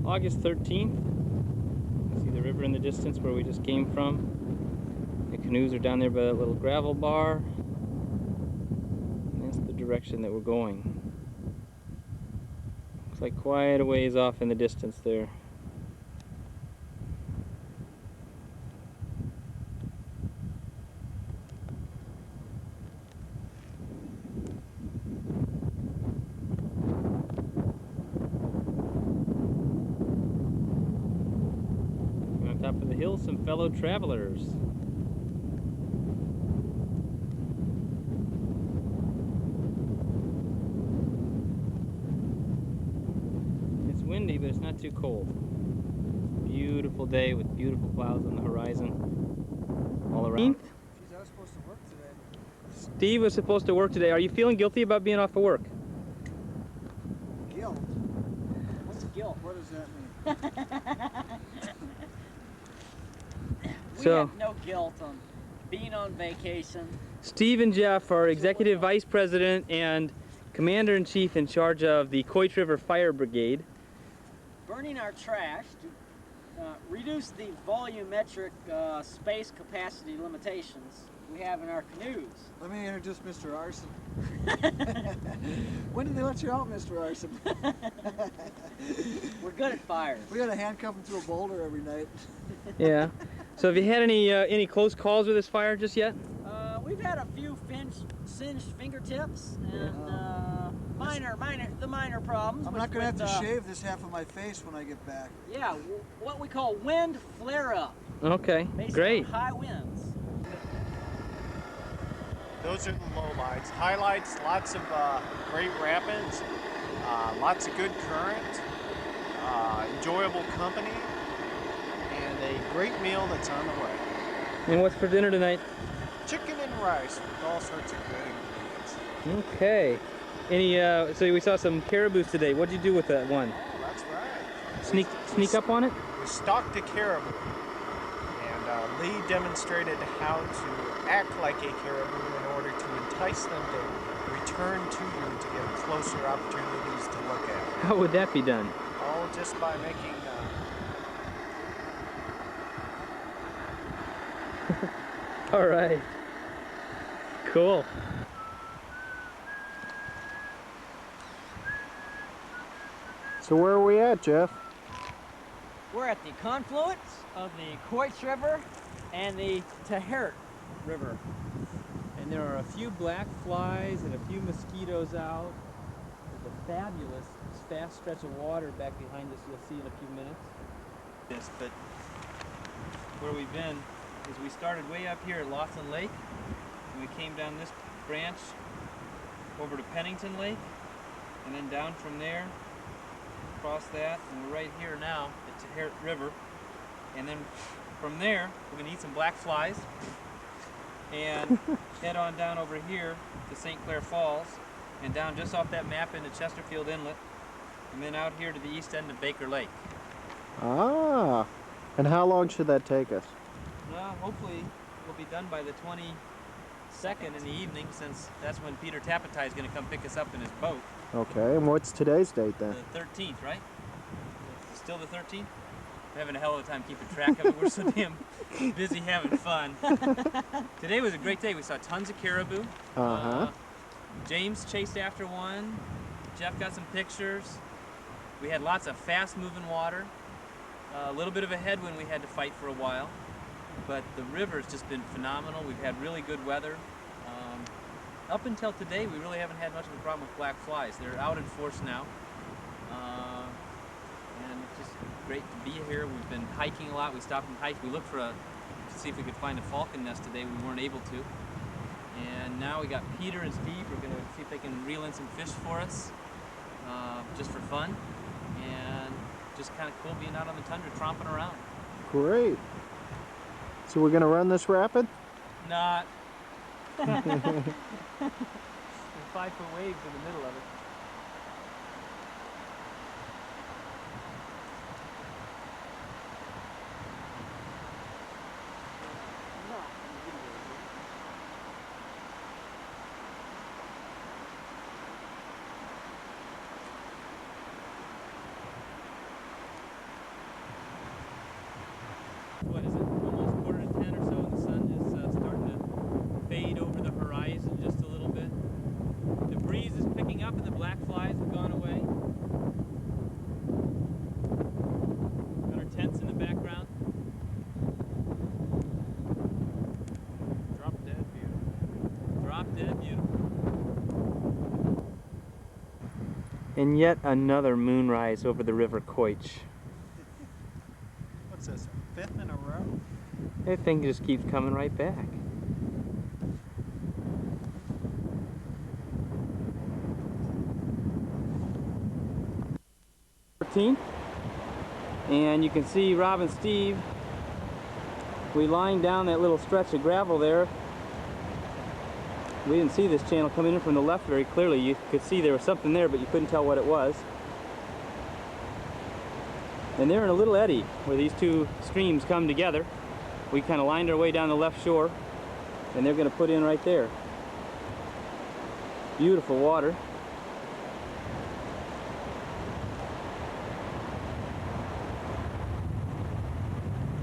August 13th. See the river in the distance where we just came from. The canoes are down there by that little gravel bar. And that's the direction that we're going. Looks like quite a ways off in the distance there. On top of the hill, some fellow travelers. It's windy, but it's not too cold. Beautiful day with beautiful clouds on the horizon all around. Geez, I was supposed to work today. Steve was supposed to work today. Are you feeling guilty about being off of work? Guilt? What's guilt? What does that mean? We have no guilt on being on vacation. Steve and Jeff are Executive Vice President and Commander-in-Chief in charge of the Quoich River Fire Brigade. Burning our trash to reduce the volumetric space capacity limitations we have in our canoes. Let me introduce Mr. Arson. When did they let you out, Mr. Arson? We're good at fires. We gotta handcuff him to a boulder every night. Yeah. So have you had any close calls with this fire just yet? We've had a few singed fingertips and minor problems. I'm not gonna have to shave this half of my face when I get back. Yeah, what we call wind flare-up. Okay, Based great. on high winds. Those are the lowlights. Highlights, lots of great rapids, lots of good current, enjoyable company, and a great meal that's on the way. And what's for dinner tonight? Chicken and rice with all sorts of good ingredients. Okay. So we saw some caribous today. What'd you do with that one? Oh, that's right. Sneak up on it? We stalked a caribou, and Lee demonstrated how to act like a caribou in order to entice them to return to you to get closer opportunities to look at. How would that be done? All just by making All right. Cool. So where are we at, Jeff? We're at the confluence of the Quoich River and the Tahert River. And there are a few black flies and a few mosquitoes out. There's a fabulous fast stretch of water back behind us you'll see in a few minutes. But where we've been is we started way up here at Laughland Lake, and we came down this branch over to Pennington Lake, and then down from there, across that, and we're right here now at Tahert River. And then from there, we're going to eat some black flies and head on down over here to St. Clair Falls, and down just off that map into Chesterfield Inlet, and then out here to the east end of Baker Lake. Ah, and how long should that take us? Well, hopefully we'll be done by the 22nd in the evening, since that's when Peter Tapatai is going to come pick us up in his boat. Okay, and what's today's date then? The 13th, right? Still the 13th? We're having a hell of a time keeping track of it. We're so damn busy having fun. Today was a great day. We saw tons of caribou. James chased after one. Jeff got some pictures. We had lots of fast-moving water. A little bit of a headwind we had to fight for a while. But the river's just been phenomenal. We've had really good weather. Up until today, we really haven't had much of a problem with black flies. They're out in force now. And it's just great to be here. We've been hiking a lot. We stopped and hiked. We looked to see if we could find a falcon nest today. We weren't able to. And now we got Peter and Steve. We're going to see if they can reel in some fish for us, just for fun. And just kind of cool being out on the tundra, tromping around. Great. So we're gonna run this rapid? Not. 5-foot waves in the middle of it. what is it, almost 9:45 or so, and the sun is starting to fade over the horizon just a little bit. The breeze is picking up and the black flies have gone away. Got our tents in the background. Drop dead beautiful. Drop dead beautiful. And yet another moonrise over the River Quoich. What's this, 5th in a row? That thing just keeps coming right back. And you can see Rob and Steve, we lined down that little stretch of gravel there. We didn't see this channel coming in from the left very clearly. You could see there was something there, but you couldn't tell what it was. And they're in a little eddy where these two streams come together. We kind of lined our way down the left shore, and they're going to put in right there. Beautiful water.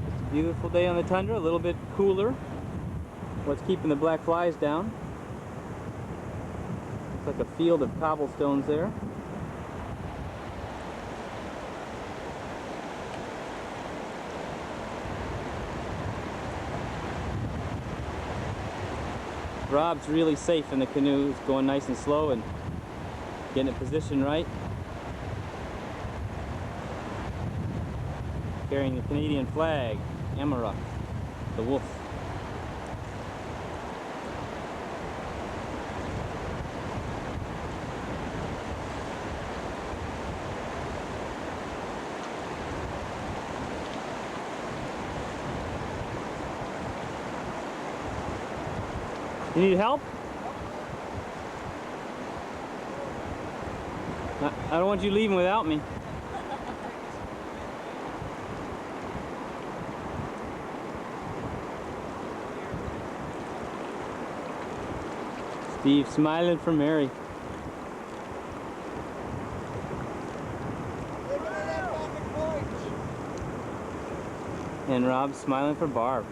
It's a beautiful day on the tundra, a little bit cooler. What's keeping the black flies down? It's like a field of cobblestones there. Rob's really safe in the canoe. He's going nice and slow and getting it positioned right. Carrying the Canadian flag, Amarok, the wolf. You need help? I don't want you leaving without me. Steve smiling for Mary. And Rob smiling for Barb.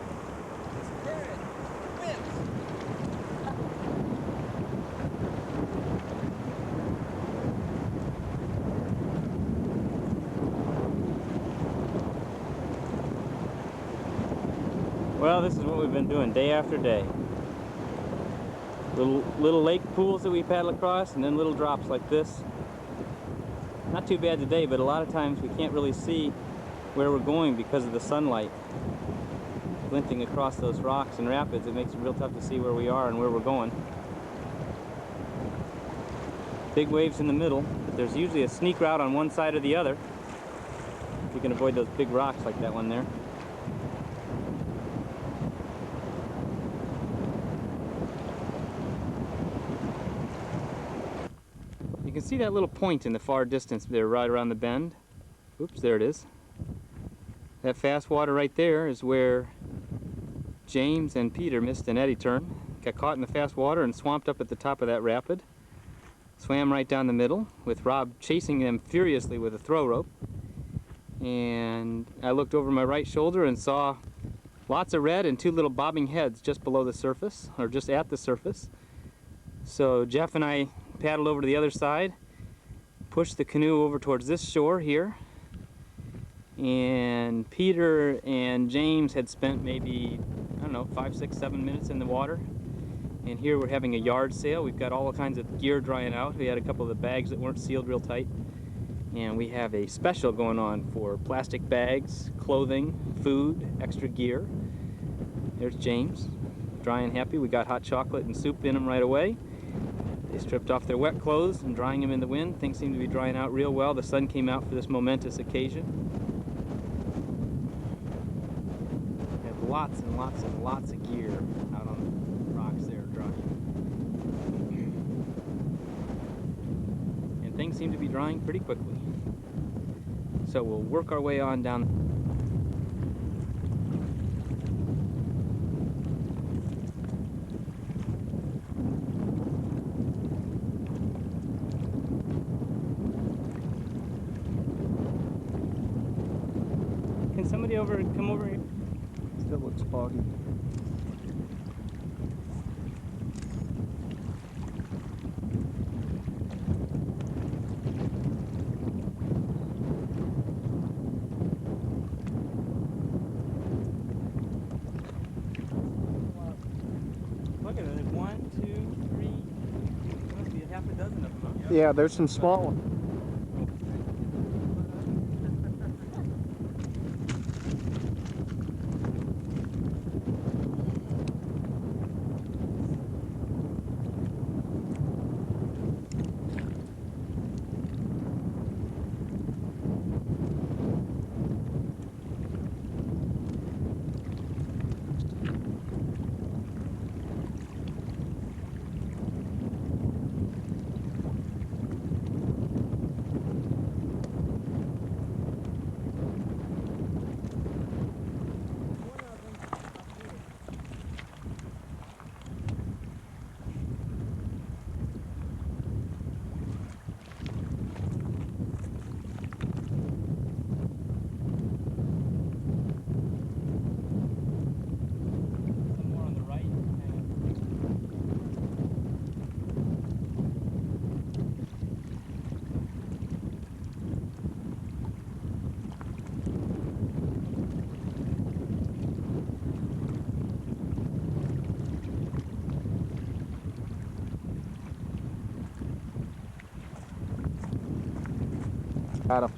Well, this is what we've been doing day after day. Little lake pools that we paddle across, and then little drops like this. Not too bad today, but a lot of times we can't really see where we're going because of the sunlight glinting across those rocks and rapids. It makes it real tough to see where we are and where we're going. Big waves in the middle, but there's usually a sneak route on one side or the other. You can avoid those big rocks like that one there. You can see that little point in the far distance there right around the bend. Oops, there it is. That fast water right there is where James and Peter missed an eddy turn. Got caught in the fast water and swamped up at the top of that rapid. Swam right down the middle with Rob chasing them furiously with a throw rope. And I looked over my right shoulder and saw lots of red and two little bobbing heads just below the surface, or just at the surface. So Jeff and I paddled over to the other side, pushed the canoe over towards this shore here, and Peter and James had spent maybe, I don't know, 5, 6, 7 minutes in the water. And here we're having a yard sale. We've got all kinds of gear drying out. We had a couple of the bags that weren't sealed real tight. And we have a special going on for plastic bags, clothing, food, extra gear. There's James, drying happy. We got hot chocolate and soup in them right away. They stripped off their wet clothes and drying them in the wind. Things seem to be drying out real well. The sun came out for this momentous occasion. We have lots and lots and lots of gear out on the rocks there drying. And things seem to be drying pretty quickly. So we'll work our way on down. Can somebody come over here? Still looks foggy. Look at it. There's 1, 2, 3. There must be a half a dozen of them, huh? Yeah, there's some small ones. Some more on the right. Got 'em.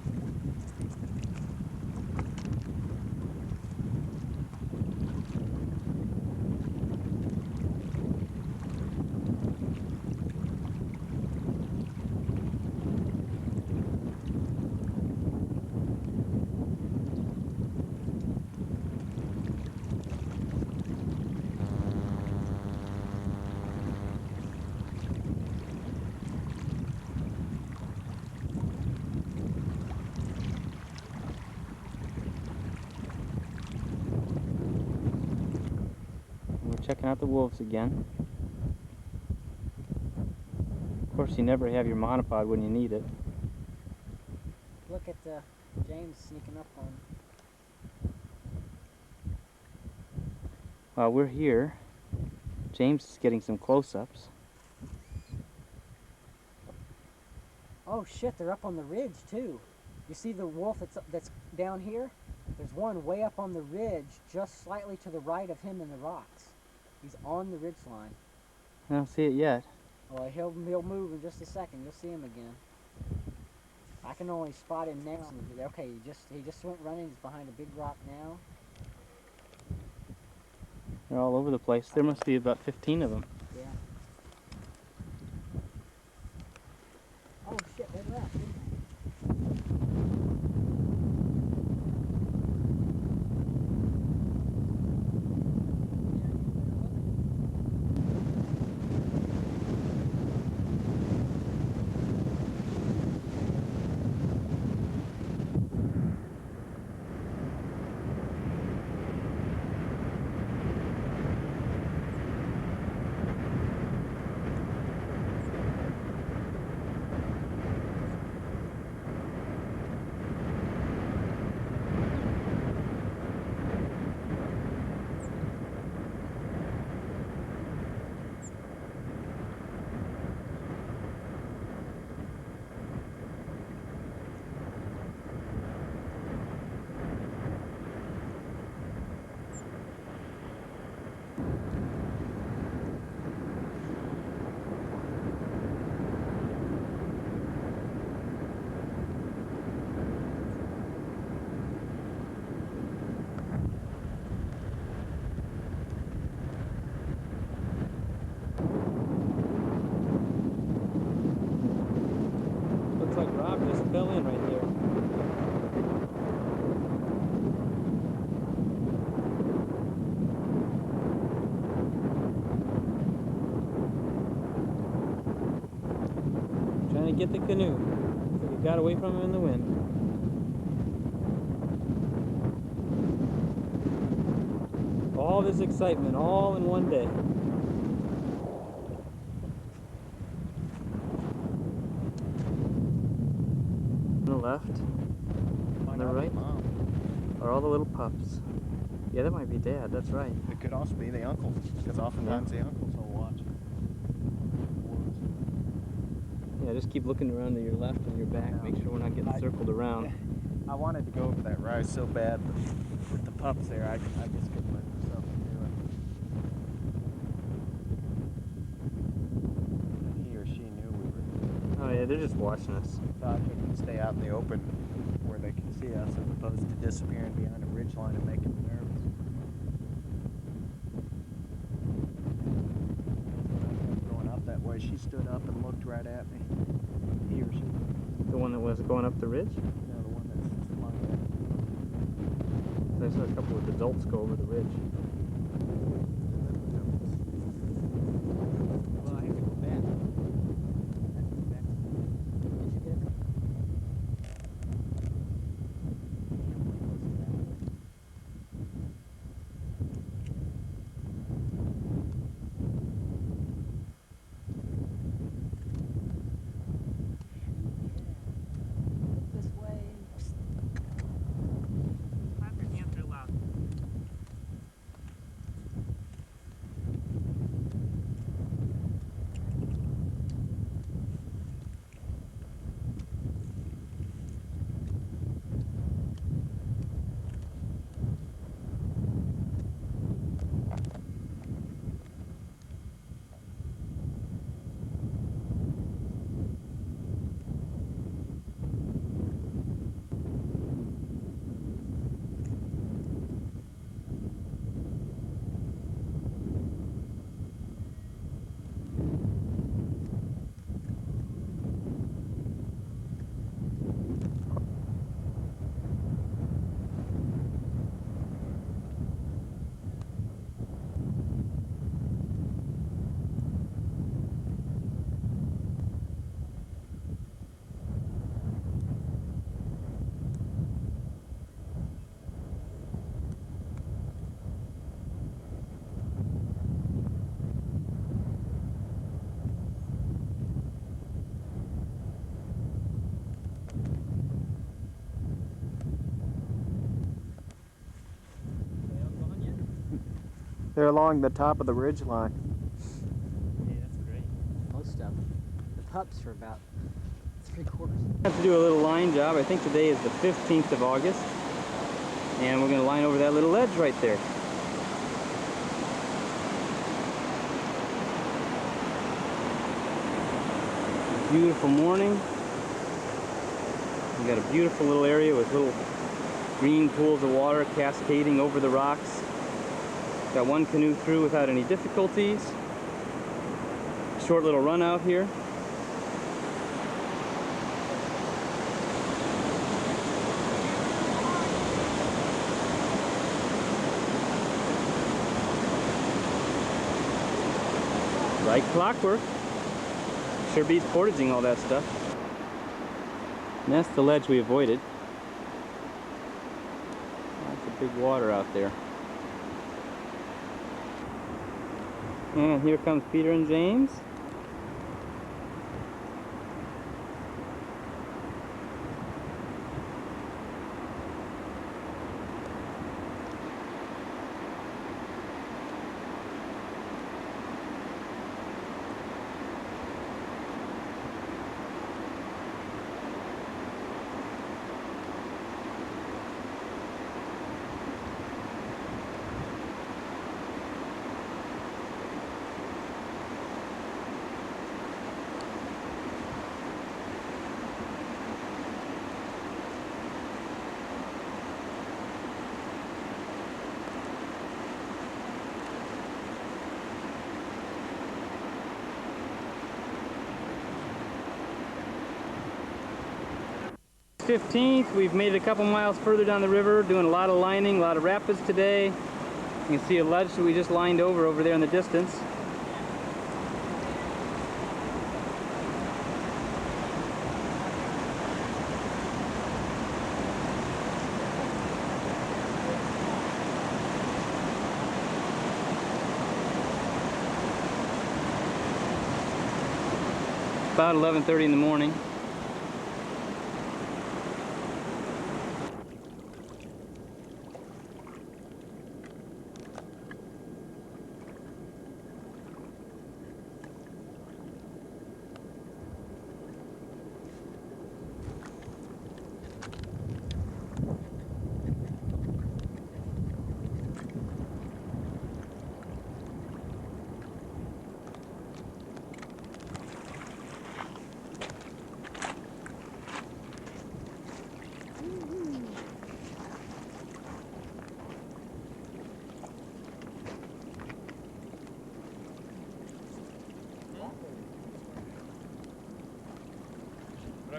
We're checking out the wolves again. Of course, you never have your monopod when you need it. Look at James sneaking up on. While we're here, James is getting some close-ups. Oh shit, they're up on the ridge too. You see the wolf that's down here? There's one way up on the ridge, just slightly to the right of him in the rocks. He's on the ridge line. I don't see it yet. Well, he'll move in just a second. You'll see him again. I can only spot him now. Okay, he just went running. He's behind a big rock now. They're all over the place. There must be about 15 of them. Yeah. Oh shit, they left. Looks like Rob just fell in right there. Trying to get the canoe. So we got away from him in the wind. All this excitement, all in one day. On the left, on the right, are all the little pups. Yeah, that might be Dad. That's right. It could also be the uncle, because oftentimes the uncles will watch. Yeah, just keep looking around to your left and your back. Make sure we're not getting circled around. I wanted to go over that rise so bad, but with the pups there, I just couldn't let myself do it. He or she knew we were. Oh yeah, they're just watching us. Thought we could stay out in the open where they can see us, as opposed to disappearing behind a ridge line and making me nervous. Going up that way, she stood up and looked right at me. He or she. The one that was going up the ridge? No, the one that's flying. I saw a couple of adults go over the ridge. Well, I have to go back. Did you get it? This way. Clap your hands real loud. They're along the top of the ridge line. Hey, that's great. Most of them. The pups are about 3/4. I have to do a little line job. I think today is the 15th of August. And we're going to line over that little ledge right there. Beautiful morning. We got a beautiful little area with little green pools of water cascading over the rocks. Got one canoe through without any difficulties. Short little run out here. Like clockwork. Sure beats portaging all that stuff. And that's the ledge we avoided. Lots of big water out there. And here comes Peter and James. August 15th, we've made it a couple miles further down the river, doing a lot of lining, a lot of rapids today. You can see a ledge that we just lined over there in the distance. About 11:30 in the morning.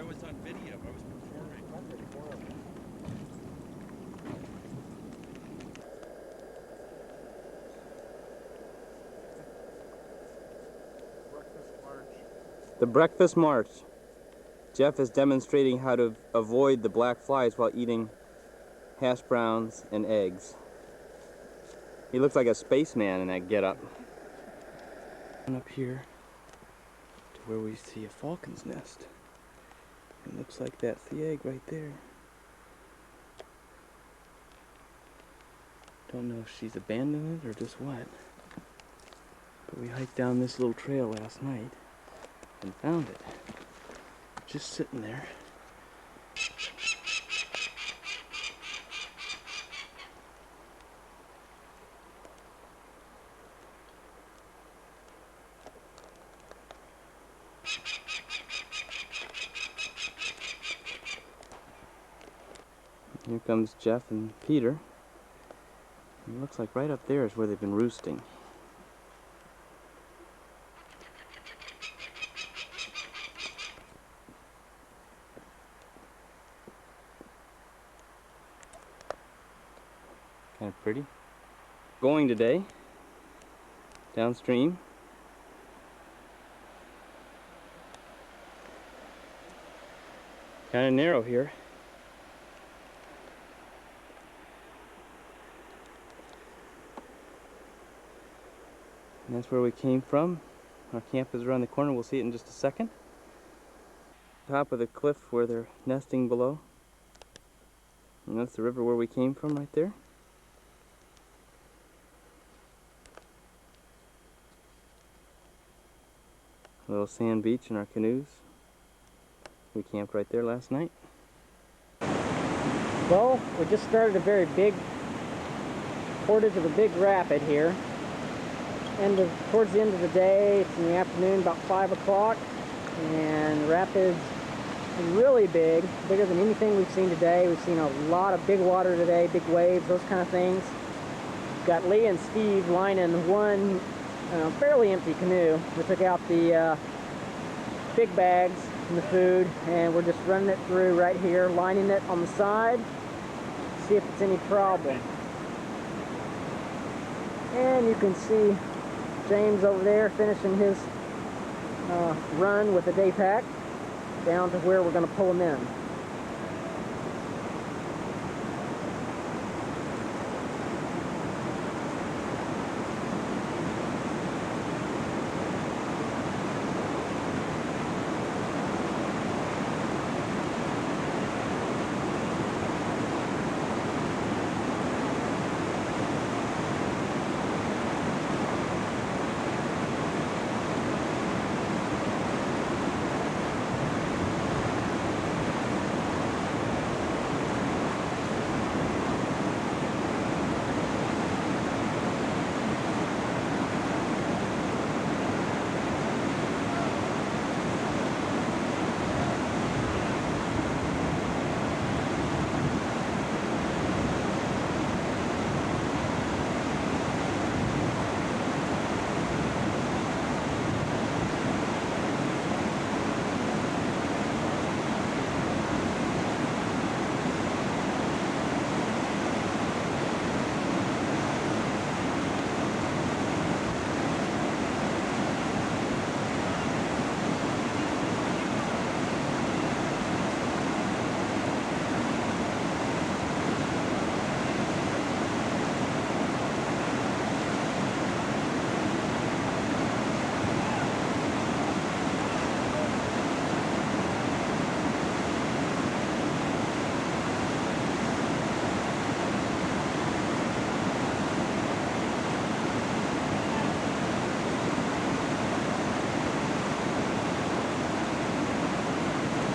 was on video. I was performing. Breakfast march. The breakfast march. Jeff is demonstrating how to avoid the black flies while eating hash browns and eggs. He looks like a spaceman in that getup. Up here to where we see a falcon's nest. It looks like that's the egg right there. Don't know if she's abandoned it or just what. But we hiked down this little trail last night and found it. Just sitting there. Here comes Jeff and Peter. It looks like right up there is where they've been roosting. Kind of pretty. Going today, downstream. Kind of narrow here. And that's where we came from. Our camp is around the corner. We'll see it in just a second. Top of the cliff where they're nesting below. And that's the river where we came from right there. A little sand beach in our canoes. We camped right there last night. Well, we just started a very big portage of a big rapid here. Towards the end of the day, it's in the afternoon, about 5 o'clock, and the rapids are really big, bigger than anything we've seen today. We've seen a lot of big water today, big waves, those kind of things. We've got Lee and Steve lining one fairly empty canoe. We took out the big bags and the food, and we're just running it through right here, lining it on the side, see if it's any problem. And you can see James over there finishing his run with the day pack down to where we're going to pull him in.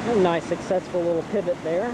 A nice successful little pivot there.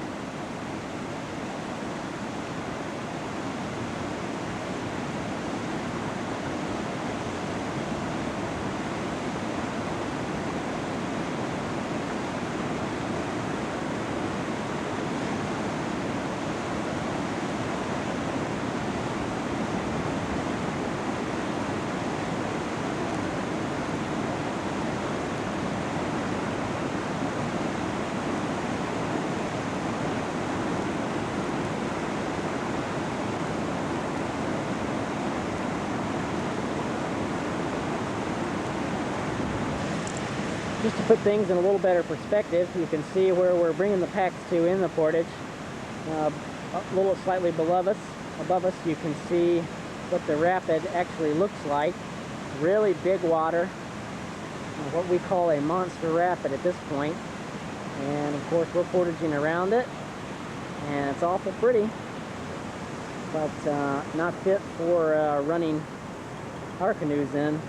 Just to put things in a little better perspective, you can see where we're bringing the packs to in the portage. A little slightly above us, you can see what the rapid actually looks like. Really big water, what we call a monster rapid at this point. And of course we're portaging around it, and it's awful pretty, but not fit for running our canoes in,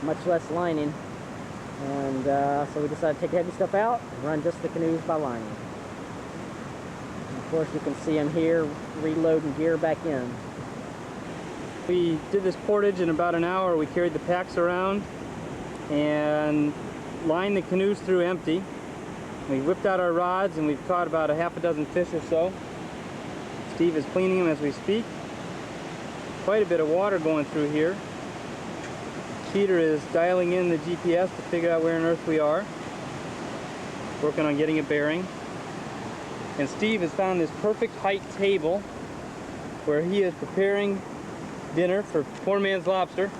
much less lining. And so we decided to take the heavy stuff out and run just the canoes by lining. And of course you can see them here reloading gear back in. We did this portage in about an hour. We carried the packs around and lined the canoes through empty. We whipped out our rods and we've caught about a half a dozen fish or so. Steve is cleaning them as we speak. Quite a bit of water going through here. Peter is dialing in the GPS to figure out where on earth we are. Working on getting a bearing. And Steve has found this perfect height table where he is preparing dinner for poor man's lobster.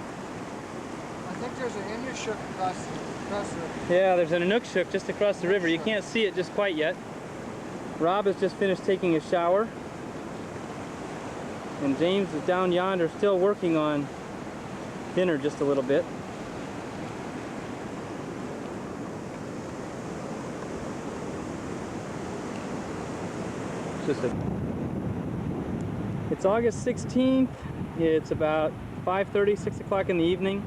I think there's an Inukshuk across the Yeah, there's an Inukshuk just across the river. You can't see it just quite yet. Rob has just finished taking a shower. And James is down yonder still working on dinner just a little bit. It's August 16th. It's about 5:30, 6 o'clock in the evening.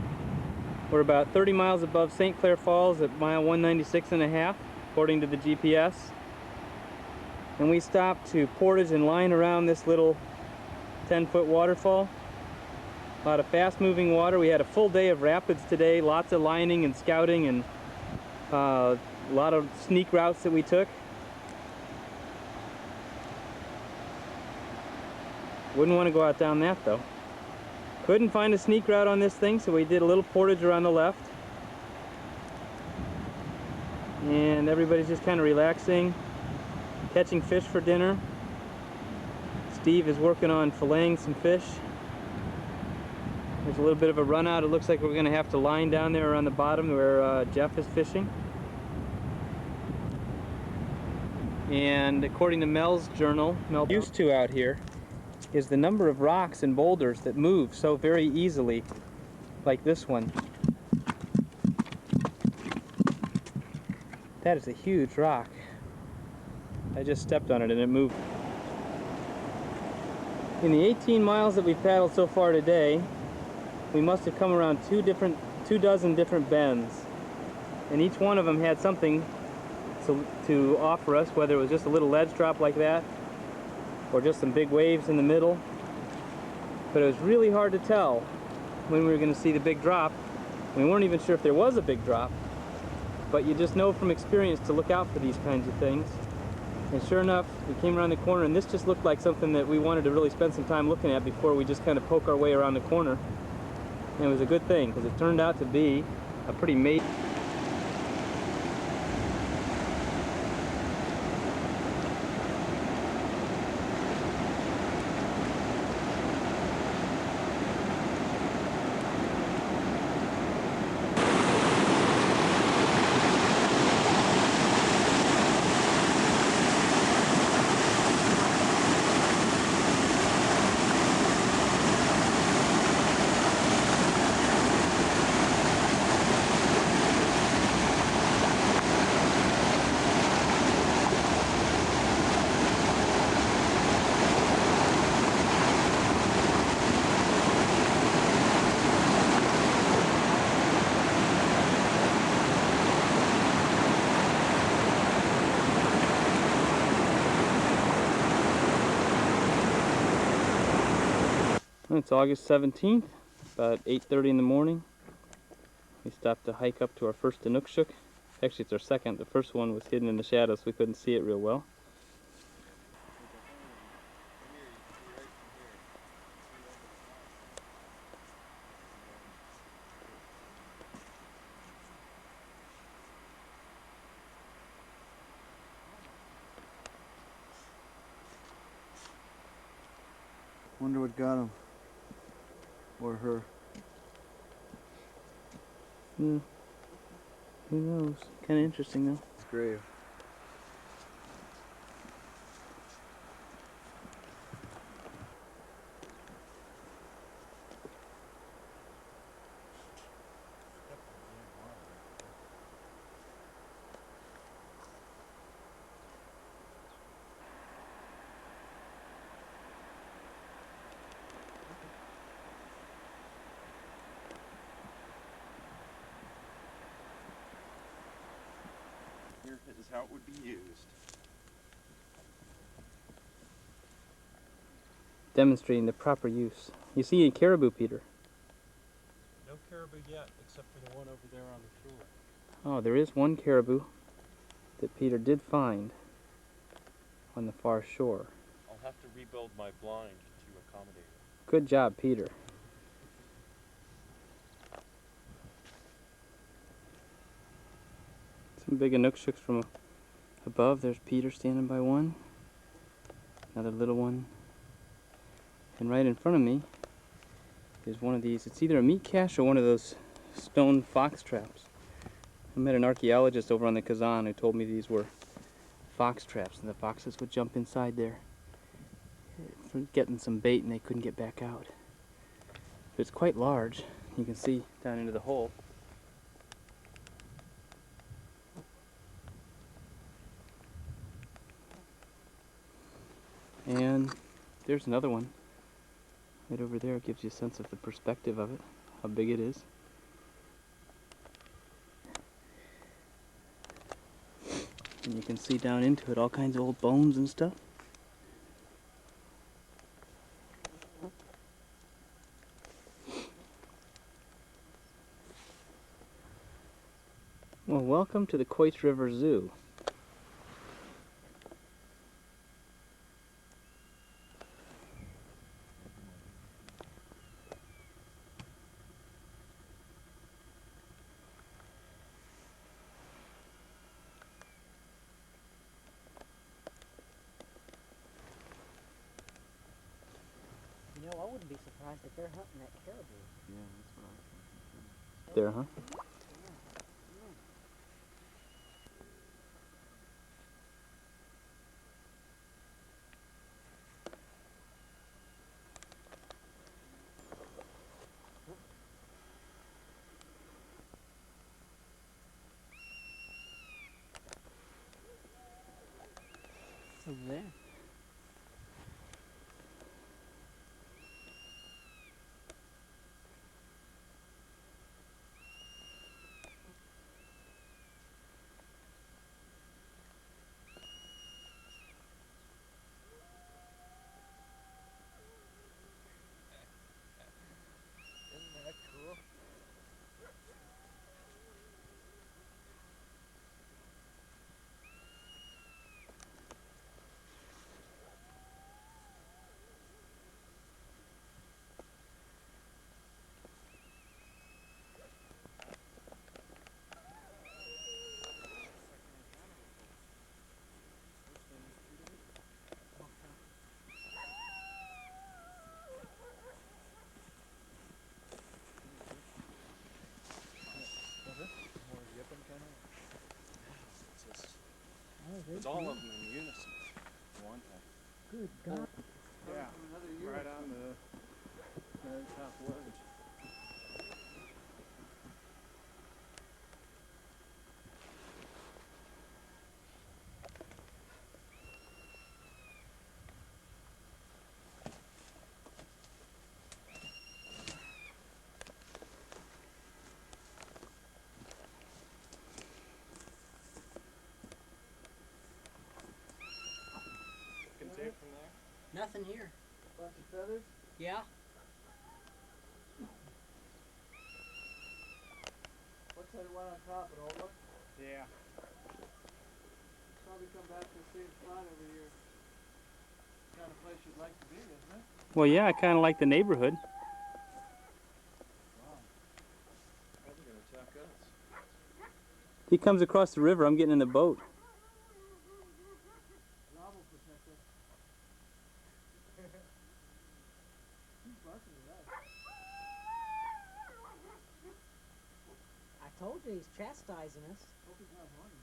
We're about 30 miles above St. Clair Falls at mile 196.5, according to the GPS. And we stopped to portage and line around this little 10-foot waterfall. A lot of fast-moving water. We had a full day of rapids today, lots of lining and scouting, and a lot of sneak routes that we took. Wouldn't want to go out down that though. Couldn't find a sneak route on this thing, so we did a little portage around the left. And everybody's just kind of relaxing, catching fish for dinner. Steve is working on filleting some fish. There's a little bit of a run out. It looks like we're going to have to line down there around the bottom where Jeff is fishing. And according to Mel's journal, Mel used to out here, is the number of rocks and boulders that move so very easily, like this one. That is a huge rock. I just stepped on it and it moved. In the 18 miles that we've paddled so far today, we must have come around two dozen different bends, and each one of them had something to offer us, whether it was just a little ledge drop like that or just some big waves in the middle. But it was really hard to tell when we were going to see the big drop. We weren't even sure if there was a big drop, but you just know from experience to look out for these kinds of things. And sure enough, we came around the corner, and this just looked like something that we wanted to really spend some time looking at before we just kind of poke our way around the corner. And it was a good thing, because it turned out to be a pretty major. It's August 17th, about 8:30 in the morning. We stopped to hike up to our first Inukshuk. Actually, it's our second. The first one was hidden in the shadows, so we couldn't see it real well. Wonder what got him. Or her. Who knows? Kind of interesting though. It's grave. Here is how it would be used. Demonstrating the proper use. You see a caribou, Peter? No caribou yet, except for the one over there on the shore. Oh, there is one caribou that Peter did find on the far shore. I'll have to rebuild my blind to accommodate it. Good job, Peter. Some big Inuksuks from above. There's Peter standing by one. Another little one. And right in front of me is one of these. It's either a meat cache or one of those stone fox traps. I met an archaeologist over on the Kazan who told me these were fox traps, and the foxes would jump inside there for getting some bait and they couldn't get back out. But it's quite large. You can see down into the hole. And there's another one. Right over there. It gives you a sense of the perspective of it, how big it is. And you can see down into it all kinds of old bones and stuff. Well, welcome to the Quoich River Zoo. You know, I wouldn't be surprised if they're hunting that caribou. Yeah, that's what I was thinking. There, huh? Over there. Isn't that cool? It's all of them in unison. One thing. Good God. Yeah, right on the very top ledge. Can take from there. Nothing here. Bunch of feathers. Yeah? Looks like one on top of it, over. Yeah. Probably come back to the same spot every year. Kind of place you'd like to be, isn't it? Well, yeah, I kind of like the neighborhood. Probably gonna attack us. He comes across the river, I'm getting in the boat. Novel protector. He's barking at us. I Told you he's chastising us. Hope he's not hunting.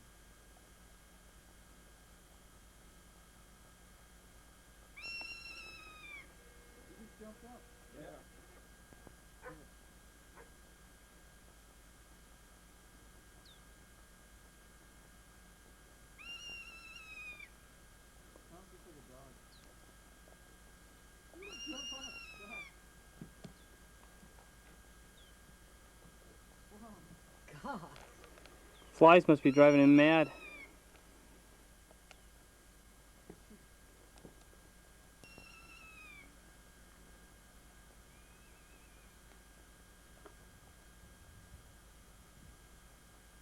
He just jumped up. Yeah. Sounds just like a dog. Jump up. Stop. God. Flies must be driving him mad.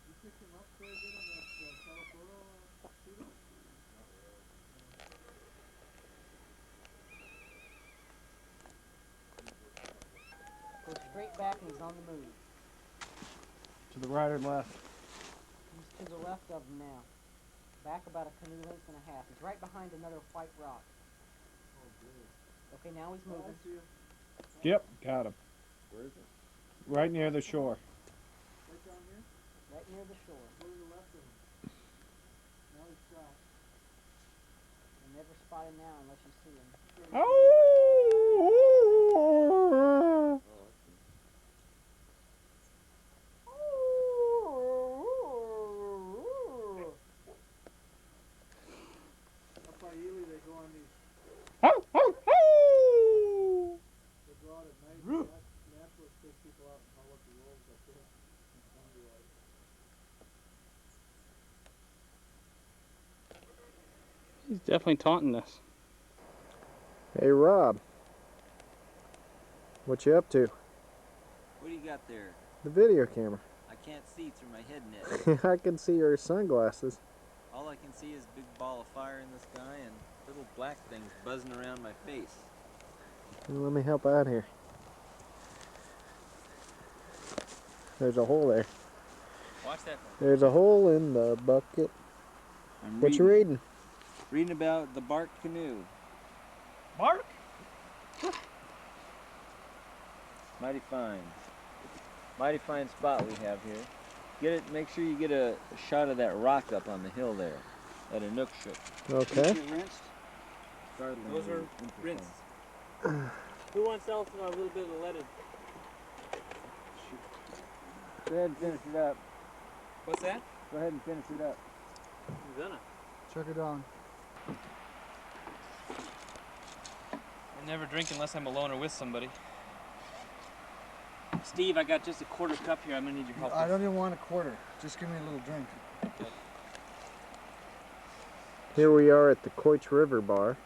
You picked him up very good on that telephoto shooting? Goes straight back and he's on the move. To the right or left? He's to the left of him now. Back about a canoe length and a half. He's right behind another white rock. Oh, good. Okay, now he's Oh, I moving. see him. Yep, got him. Where is it? Right near the shore. Right down here? Right near the shore. Go to the left of him. Now he's shot. You'll never spot him now unless you see him. Oh! Oh, I see. Up by Ely, they go on these. Oh, oh, oh! They go out at night. And naturalists take people out and haul up the wolves up there. And Sunday light. He's definitely taunting us. Hey, Rob. What you up to? What do you got there? The video camera. I can't see through my head net. I can see your sunglasses. All I can see is a big ball of fire in the sky and little black things buzzing around my face. Let me help out here. There's a hole there. Watch that. There's a hole in the bucket. I'm What you reading? Reading about the bark canoe. Bark? Mighty fine. Mighty fine spot we have here. Get it. Make sure you get a shot of that rock up on the hill there. That Inukshuk. Okay. Those are rinsed. Who wants else a little bit of leaded? Go ahead and finish it up. What's that? Go ahead and finish it up. I'm gonna. Check it on. I never drink unless I'm alone or with somebody. Steve, I got just a quarter cup here. I'm gonna need your help. I don't even want a quarter. Just give me a little drink. Here we are at the Quoich River Bar.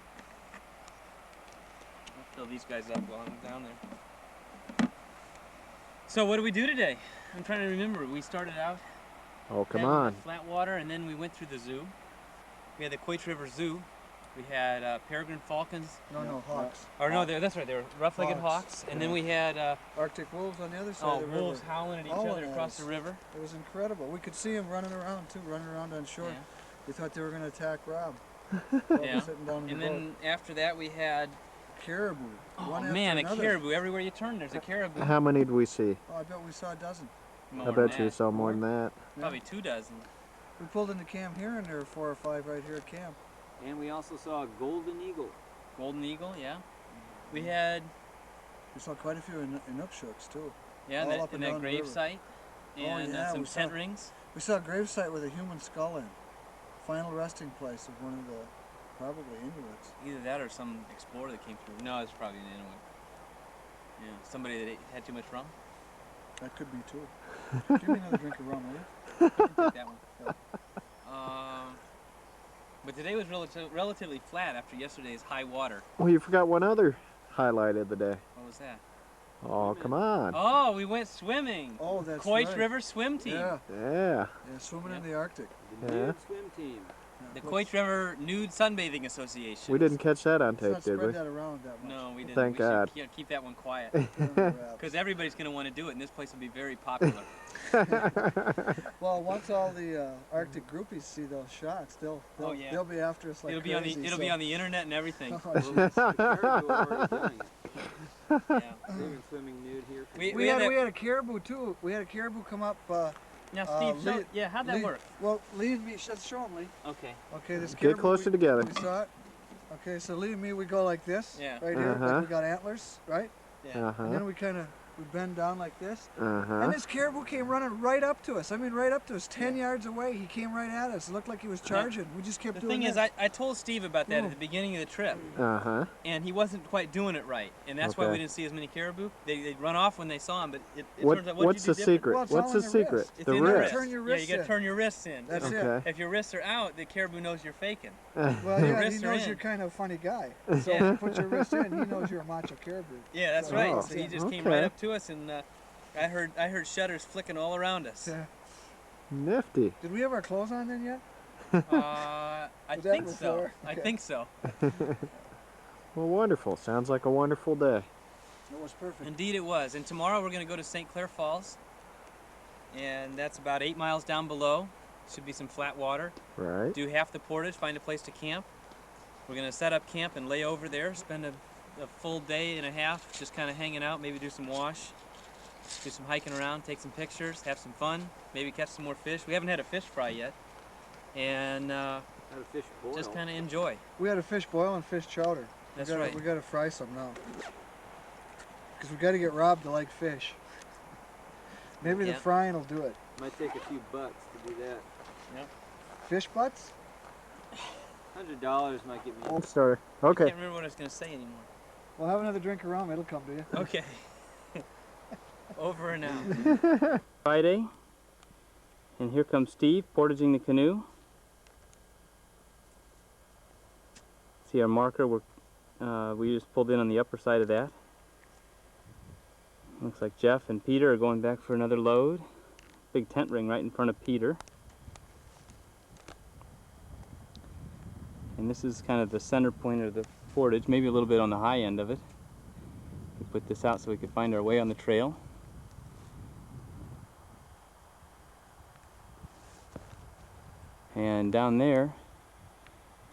I'll fill these guys up while I'm down there. So what do we do today? I'm trying to remember. We started out Oh, come down on. the flat water, and then we went through the zoo. We had the Quoich River Zoo. We had peregrine falcons. No, hawks. Or no, that's right. They were rough-legged Hawks, hawks. And then we had Arctic wolves on the other side of the wolves river. howling at each Howling other at across us. the river. It was incredible. We could see them running around too, running around on shore. Yeah. We thought they were going to attack Rob. Yeah. Sitting down in And the then after that we had caribou. oh one after man, a another. caribou. Everywhere you turn, there's a caribou. How many did we see? Oh, I bet we saw a dozen. More I than bet you that. saw more than that. Probably 2 dozen. We pulled into camp here, and there were 4 or 5 right here at camp. And we also saw a golden eagle. Golden eagle, yeah. We had We saw quite a few Inukshuks too. yeah, All that, up and in that down the grave river. site, and yeah, some we tent saw- rings. We saw a gravesite with a human skull in. Final resting place of one of the probably Inuits. Either that or some explorer that came through. No, it's probably an Inuit. Yeah, somebody that had too much rum. That could be too. Give me another drink of rum, will you? I can take that one. But today was relatively flat after yesterday's high water. Well, you forgot one other highlight of the day. What was that? Oh, come on. Oh, we went swimming. Oh, that's Quoich right. River swim team. Yeah, Yeah. yeah, swimming in the Arctic. The Yeah. nude swim team. The Quoich River Nude Sunbathing Association. We didn't catch that on Let's not tape, did spread we? that around that much. No, we didn't. Thank we should God. keep that one quiet. Put it under wraps. Because everybody's going to want to do it, and this place will be very popular. Well, once all the Arctic groupies see those shots, they'll Oh, yeah. they'll be after us like it'll be on crazy. the the internet and everything. Oh, Well, the caribou are already doing it. Yeah. They've been swimming nude here. For We we had had that- a caribou too. We had a caribou come up Now, Steve, lead- yeah, how'd that lead- work? Well, lead me. Show them, Lee. Okay. Okay, this Get caribou, closer we, together. We saw it. Okay, so lead me. We go like this. Yeah. Right here. Uh-huh. Like we got antlers, right? Yeah. And then we kind of bend down like this. Uh-huh. And this caribou came running right up to us. I mean, right up to us, 10 yards away. He came right at us. It looked like he was charging. We just kept The doing thing is, this. I told Steve about that at the beginning of the trip, Uh-huh. and he wasn't quite doing it right, and that's why Okay. we didn't see as many caribou. They'd run off when they saw him, but it What, turns out, what'd what's you the do different? secret? Well, it's What's all the in the secret? wrist. It's The in the wrist. wrist. Turn your Yeah, wrists you gotta in. turn your wrists in. That's it. Okay. If your wrists are out, the caribou knows you're faking. Well, yeah, he wrists are knows in. you're kind of a funny guy. So Yeah. if you put your wrist in, he knows you're a macho caribou. Yeah, that's So- right. Oh, So he just came okay. right up to us, and I heard shutters flicking all around us. Yeah. Nifty. Did we have our clothes on then yet? I Was that think so. before? I Okay. think so. Well, wonderful. Sounds like a wonderful day. It was perfect. Indeed it was. And tomorrow we're going to go to St. Clair Falls, and that's about 8 miles down below. Should be some flat water. Right. Do half the portage, find a place to camp. We're going to set up camp and lay over there, spend a full day and a half just kind of hanging out, maybe do some wash, do some hiking around, take some pictures, have some fun, maybe catch some more fish. We haven't had a fish fry yet. And just kind of enjoy. We had a fish boil and fish chowder. That's we gotta, right. We got to fry some now. Because we got to get Rob to like fish. Maybe the Yeah. frying will do it. Might take a few bucks to do that. Fish butts? $100 might get me. Old story. I Okay. can't remember what I was going to say anymore. Well, have another drink of rum. It'll come to you. Okay. Over and out. Friday, and here comes Steve portaging the canoe. See our marker, we just pulled in on the upper side of that. Looks like Jeff and Peter are going back for another load. Big tent ring right in front of Peter. And this is kind of the center point of the portage, maybe a little bit on the high end of it. We put this out so we could find our way on the trail. And down there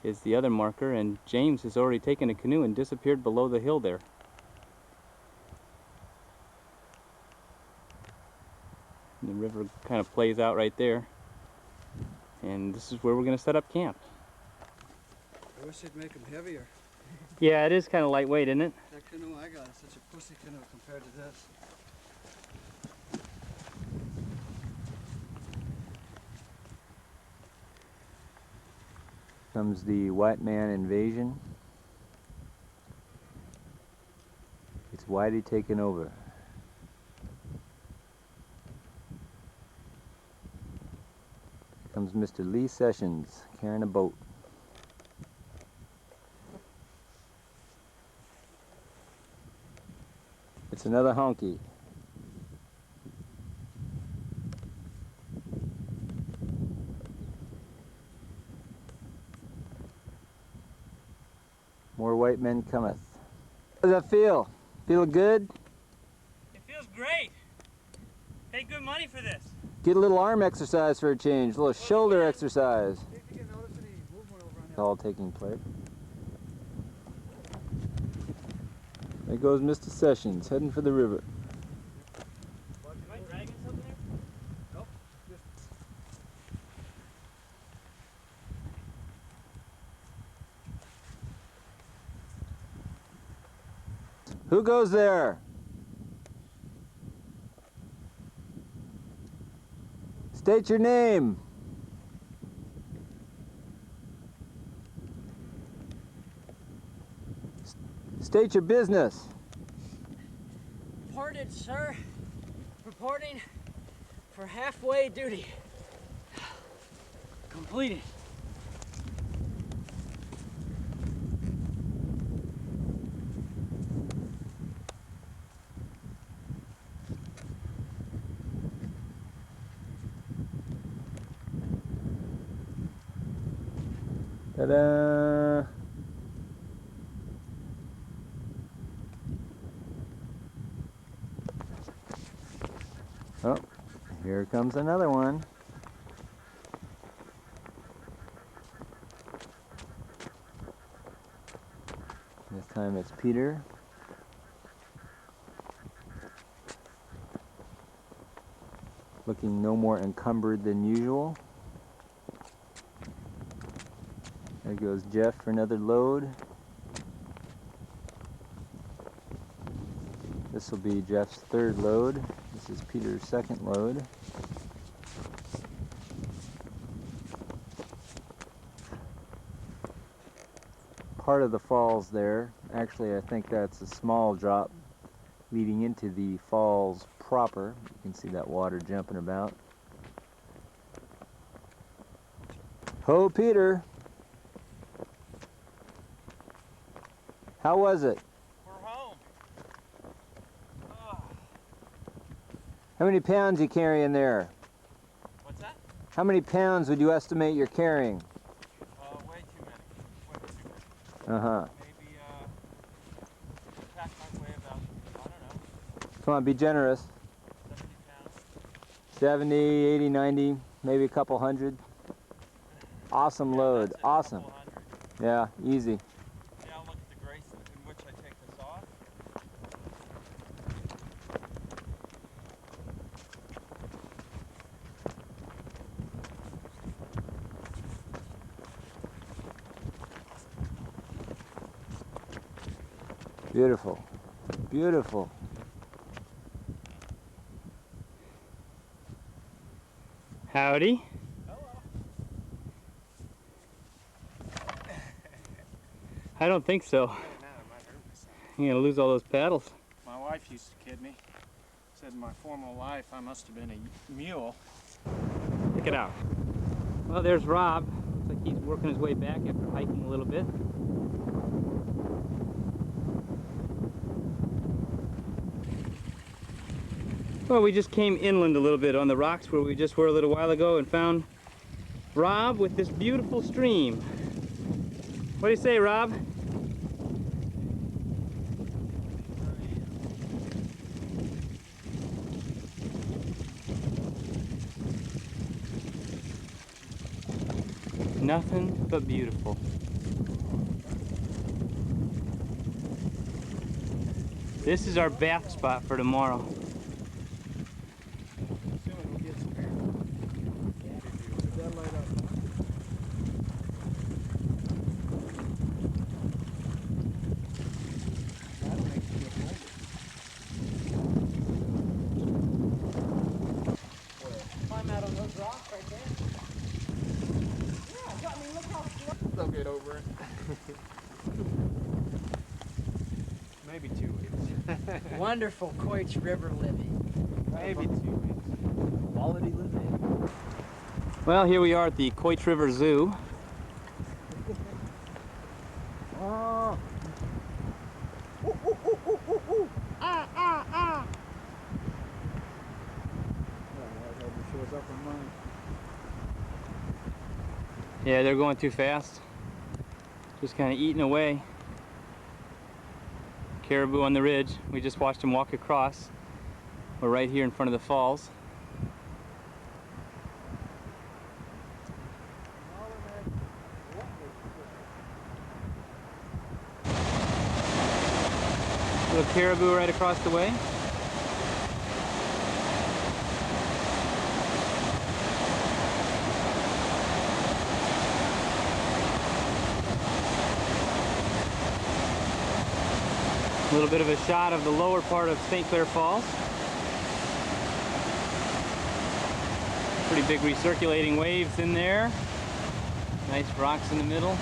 is the other marker, and James has already taken a canoe and disappeared below the hill there. And the river kind of plays out right there. And this is where we're going to set up camp. I wish they'd make them heavier. Yeah, it is kind of lightweight, isn't it? That canoe I got is such a pussy canoe compared to this. Comes the white man invasion. It's Whitey taking over. Comes Mr. Lee Sessions carrying a boat. It's another honky. More white men cometh. How does that feel? Feel good? It feels great. Pay good money for this. Get a little arm exercise for a change, a little shoulder exercise. See if you can notice any movement over on It's all taking place. There goes Mr. Sessions, heading for the river. Am I dragging something there? Nope. Who goes there? State your name. State your business. Reported, sir. Reporting for halfway duty. Completed. Ta-da! Oh, here comes another one. This time it's Peter. Looking no more encumbered than usual. There goes Jeff for another load. This will be Jeff's third load. This is Peter's second load. Part of the falls there, actually I think that's a small drop leading into the falls proper. You can see that water jumping about. Ho, Peter! How was it? We're home. How many pounds you carry in there? What's that? How many pounds would you estimate you're carrying? Way too many. Way too many. Uh-huh. Maybe, pack might weigh about, I don't know, Come on, be generous. 70 pounds. 70, 80, 90, maybe a couple hundred. Awesome Yeah, load, that's it, awesome. couple hundred. Yeah, easy. Now look at the grace in which I take this off. Beautiful, beautiful. Howdy. I don't think so. You're gonna lose all those paddles. My wife used to kid me. Said in my former life I must have been a mule. Check it out. Well, there's Rob. Looks like he's working his way back after hiking a little bit. Well, we just came inland a little bit on the rocks where we just were a little while ago and found Rob with this beautiful stream. What do you say, Rob? Nothing but beautiful. This is our bath spot for tomorrow. Climb out on those rocks right there. Yeah, I mean, look how slow. They'll get over it. Maybe 2 weeks. Wonderful Quoich River living. Maybe 2 weeks. Quality living. Well, here we are at the Quoich River Zoo. Oh. Yeah, they're going too fast. Just kind of eating away. Caribou on the ridge. We just watched them walk across. We're right here in front of the falls. Little caribou right across the way. A little bit of a shot of the lower part of St. Clair Falls. Pretty big recirculating waves in there. Nice rocks in the middle.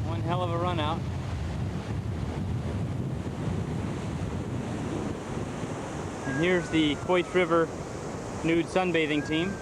One hell of a run out. And here's the Quoich River nude sunbathing team.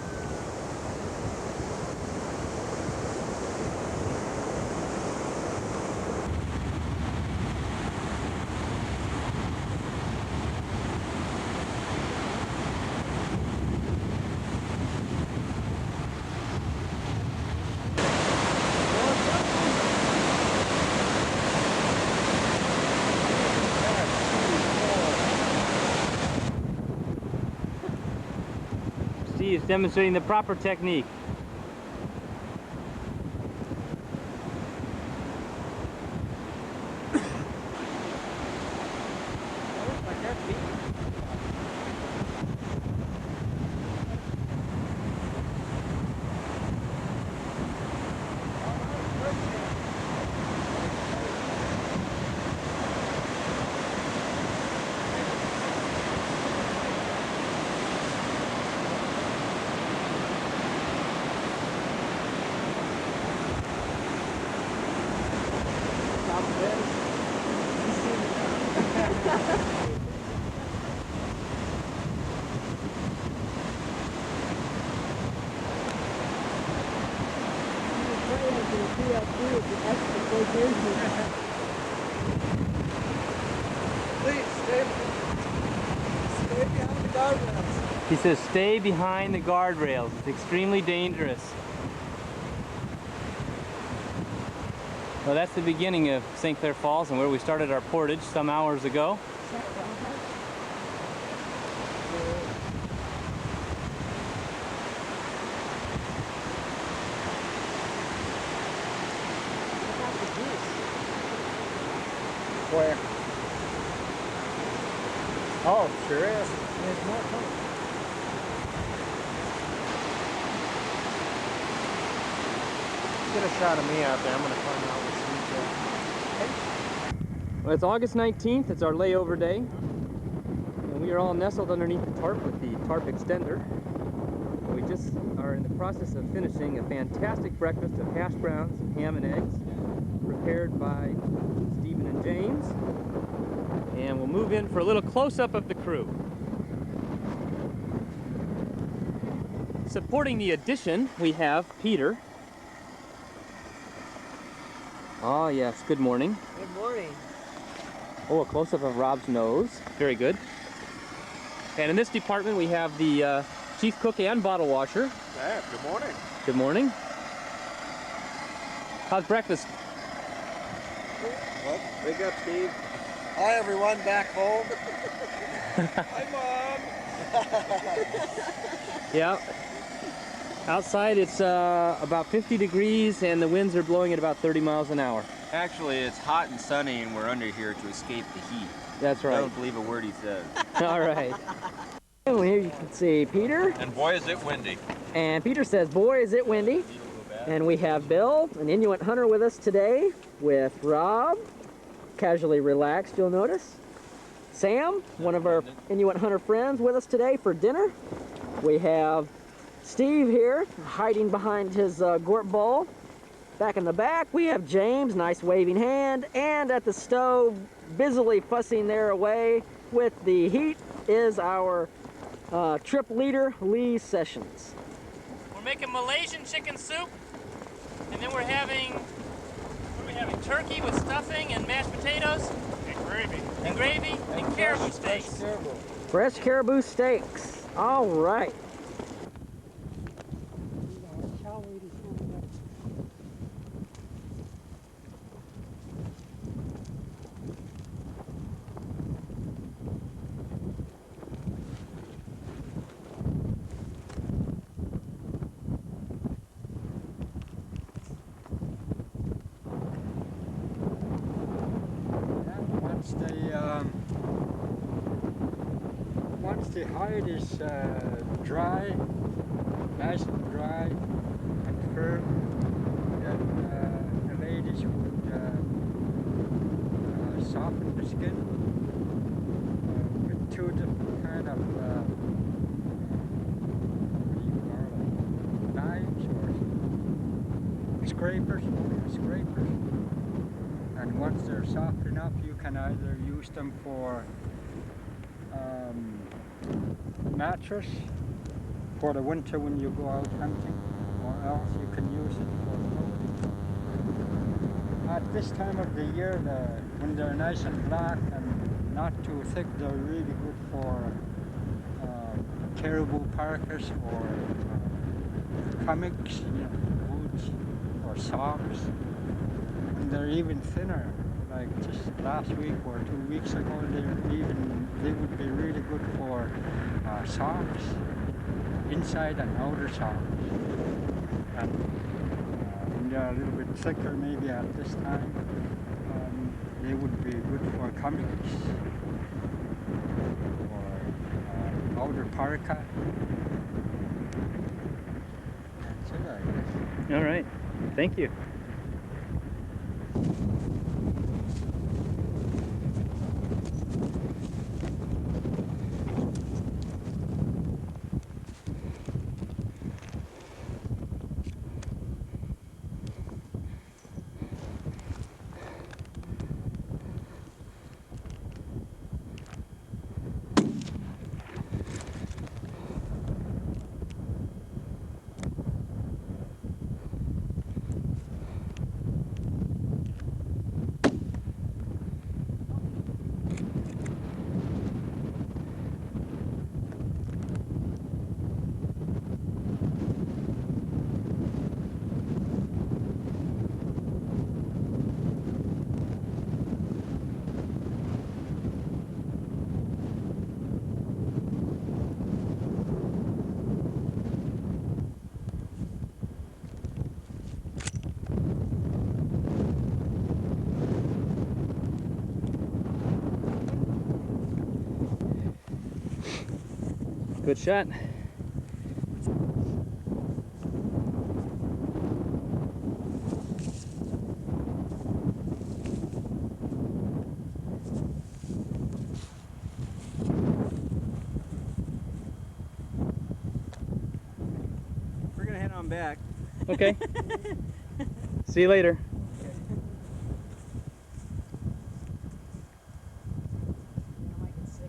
Steve's demonstrating the proper technique. Please stay behind the guardrails. He says, stay behind the guardrails. It's extremely dangerous. Well, that's the beginning of St. Clair Falls and where we started our portage some hours ago. Where? Oh, sure is. There's more coming. Get a shot of me out there. I'm gonna find out what's Well, it's August 19th. It's our layover day. And we are all nestled underneath the tarp with the tarp extender. And we just are in the process of finishing a fantastic breakfast of hash browns and ham and eggs prepared by Stephen and James. And we'll move in for a little close-up of the crew. Supporting the addition, we have Peter. Oh yes, good morning. Good morning. Oh, a close-up of Rob's nose. Very good. And in this department, we have the chief cook and bottle washer. Yeah, good morning. Good morning. How's breakfast? Well, wake up, Steve. Hi, everyone, back home. Hi, Mom. Yeah. Outside, it's about 50 degrees, and the winds are blowing at about 30 miles an hour. Actually, it's hot and sunny, and we're under here to escape the heat. That's I right. don't believe a word he says. All right. Oh, here you can see Peter. And boy, is it windy. And Peter says, boy, is it windy. And we have Bill, an Inuit hunter, with us today, with Rob, casually relaxed, you'll notice. Sam, one of our Inuit hunter friends, with us today for dinner. We have Steve here, hiding behind his gourd bowl. Back in the back, we have James, nice waving hand, and at the stove, busily fussing there away with the heat, is our trip leader, Lee Sessions. We're making Malaysian chicken soup, and then we're having turkey with stuffing and mashed potatoes and gravy and caribou steaks. Fresh caribou steaks. All right. Once the hide is dry, nice and dry and firm, then the ladies would soften the skin with two different kind of what do you call it? Knives or scrapers. And once they're soft enough, you can either use them for mattress for the winter when you go out hunting, or else you can use it for clothing. At this time of the year, when they're nice and black and not too thick, they're really good for caribou parkas or comics, boots or socks. And they're even thinner. Like just last week or 2 weeks ago, they would be really good for socks, inside and outer socks. And when they're a little bit thicker, maybe at this time, they would be good for comics or outer parka. That's it, I guess. All right. Thank you. Good shot. We're gonna head on back. Okay. See you later. I might get sick.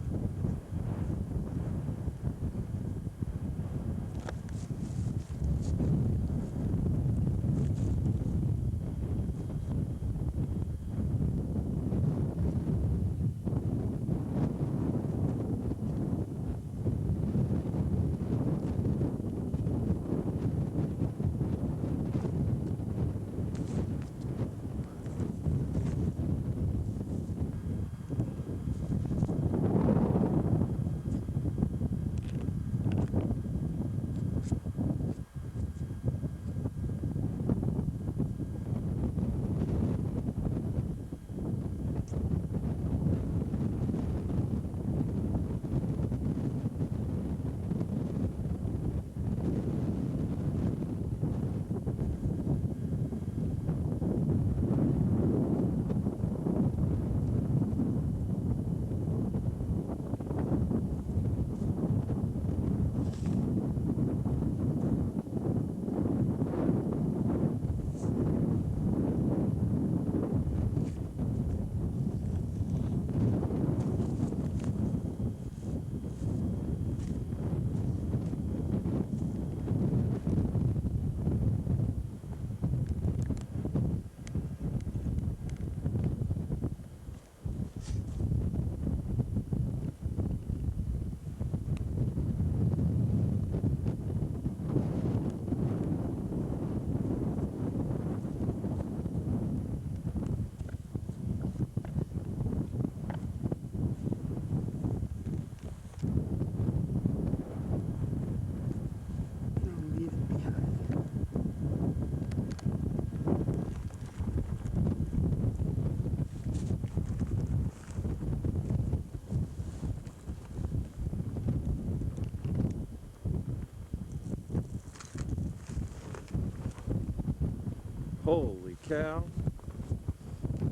Holy cow.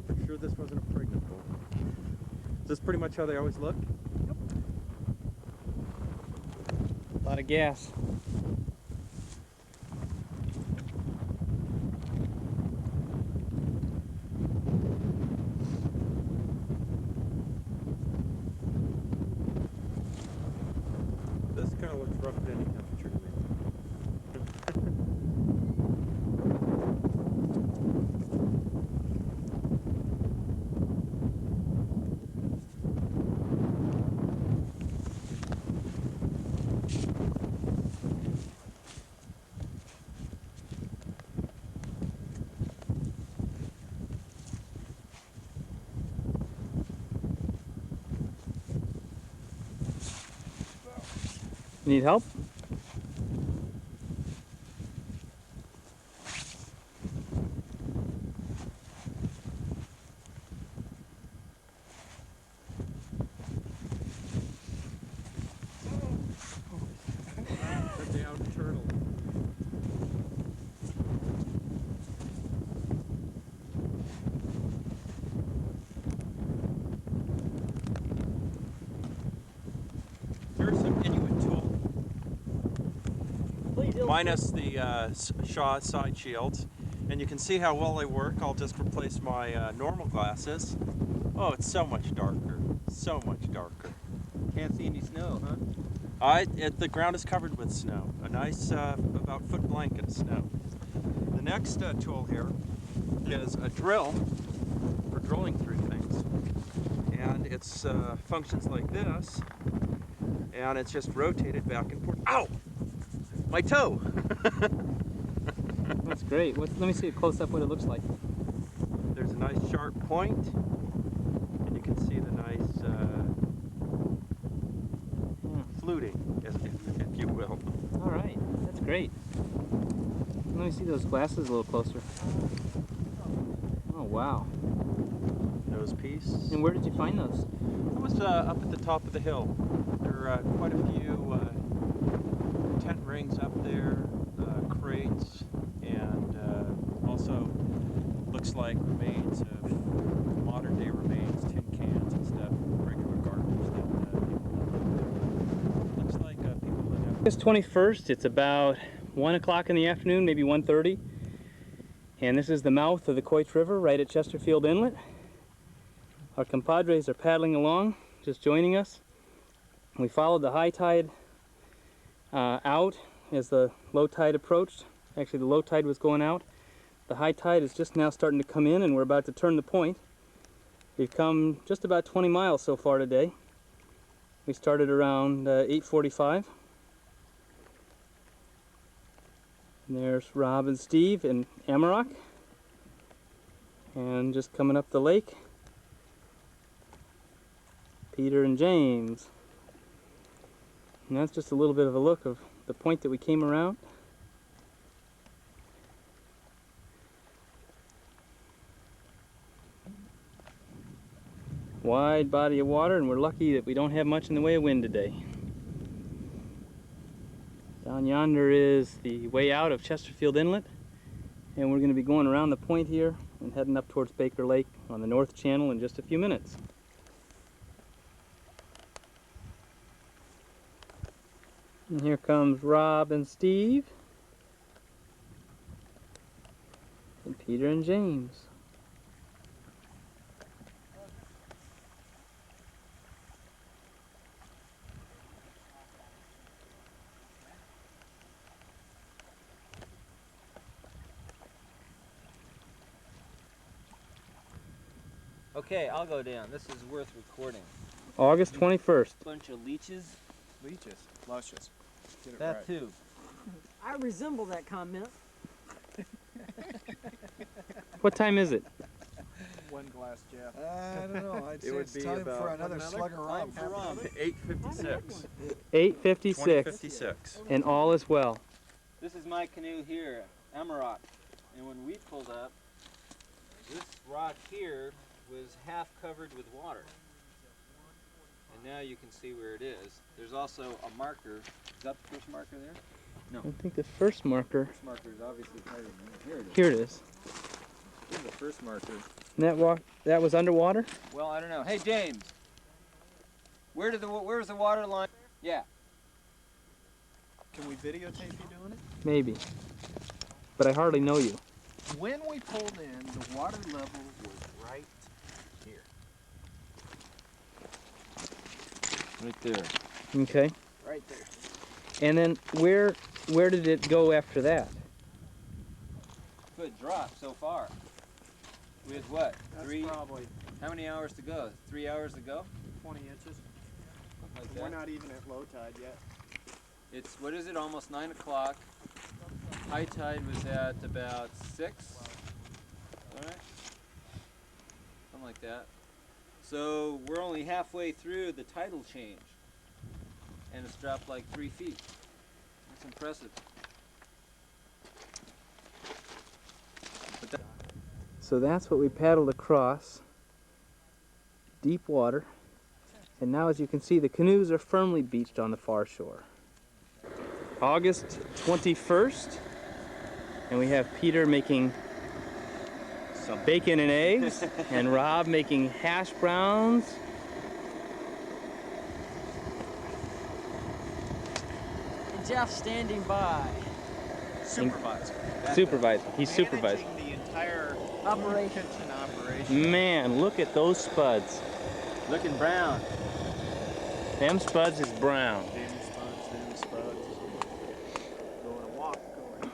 I'm sure this wasn't a pregnant bull. Is this pretty much how they always look? A lot of gas. This kind of looks rough at any temperature to me. Need help? The downed turtle. Here's some Inuit tool. Minus the Shaw side shields. And you can see how well they work. I'll just replace my normal glasses. Oh, it's so much darker. So much darker. Can't see any snow, huh? The ground is covered with snow. A nice about foot blanket of snow. The next tool here is a drill for drilling through things. And it's functions like this. And it's just rotated back and forth. Ow! My toe! That's great. Let me see a close up what it looks like. There's a nice sharp point, and you can see the nice fluting, if you will. All right, that's great. Let me see those glasses a little closer. Oh wow. Nose piece. And where did you find those? It was up at the top of the hill. There are quite a few tent rings up there, crates, and also looks like remains of modern day remains, tin cans and stuff, regular garbage that people left. Looks like people live out. August 21st, it's about 1 o'clock in the afternoon, maybe 1:30. And this is the mouth of the Quoich River right at Chesterfield Inlet. Our compadres are paddling along, just joining us. We followed the high tide out as the low tide approached. Actually, the low tide was going out. The high tide is just now starting to come in, and we're about to turn the point. We've come just about 20 miles so far today. We started around 8:45. And there's Rob and Steve and Amarok. And just coming up the lake, Peter and James. And that's just a little bit of a look of the point that we came around. Wide body of water, and we're lucky that we don't have much in the way of wind today. Down yonder is the way out of Chesterfield Inlet, and we're going to be going around the point here and heading up towards Baker Lake on the North Channel in just a few minutes. And here comes Rob and Steve, and Peter and James. Okay, I'll go down. This is worth recording. August 21st. Bunch of leeches. Leeches, luscious. Get it That right. too. I resemble that comment. What time is it? One glass, Jeff. I don't know. I'd say It would it's be time for about another slug of rum. Time for rum. 8:56. 8:56. 2056. And all is well. This is my canoe here, Amarok. And when we pulled up, this rock here was half covered with water. And now you can see where it is. There's also a marker. Is that the first marker there? I think the first marker, First marker is obviously higher than here. Here it is. here it is. Here's the first marker. And that was underwater? Well, I don't know. Hey, James. Where's the water line? Yeah. Can we videotape you doing it? Maybe. But I hardly know you. When we pulled in, the water level was right here. Right there. Okay. Right there. And then where did it go after that? Good drop so far. With what? That's probably How many hours to go? 3 hours to go? 20 inches. Something like We're that. not even at low tide yet. It's, what is it, almost 9 o'clock. High tide was at about 6. Alright? Something like that. So we're only halfway through the tidal change. And it's dropped like 3 feet. That's impressive. So that's what we paddled across. Deep water. And now, as you can see, the canoes are firmly beached on the far shore. August 21st. And we have Peter making some bacon and eggs, and Rob making hash browns. And Jeff standing by. Supervisor. Supervisor. He's supervisor. Managing the entire Operation. kitchen operation. Man, look at those spuds. Looking brown. Them spuds is brown. Them spuds. Going a walk, going.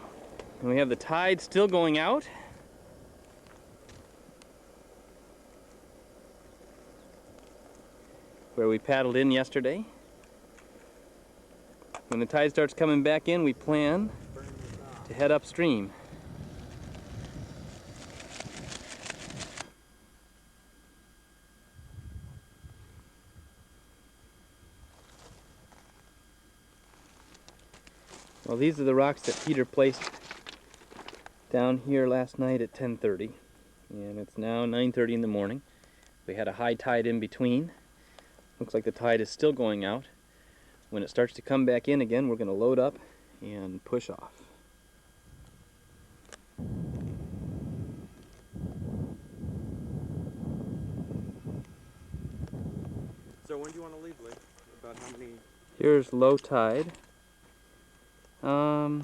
And we have the tide still going out. Where we paddled in yesterday. When the tide starts coming back in, we plan to head upstream. Well, these are the rocks that Peter placed down here last night at 10:30, and it's now 9:30 in the morning. We had a high tide in between. Looks like the tide is still going out. when it starts to come back in again, we're going to load up and push off. So when do you want to leave, Lee? About how many? Here's low tide. Well,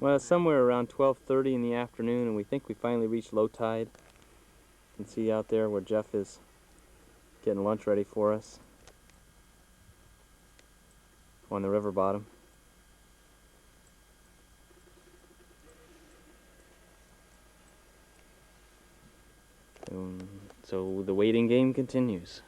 it's somewhere around 12:30 in the afternoon, and we think we finally reached low tide. You can see out there where Jeff is getting lunch ready for us on the river bottom. So the waiting game continues.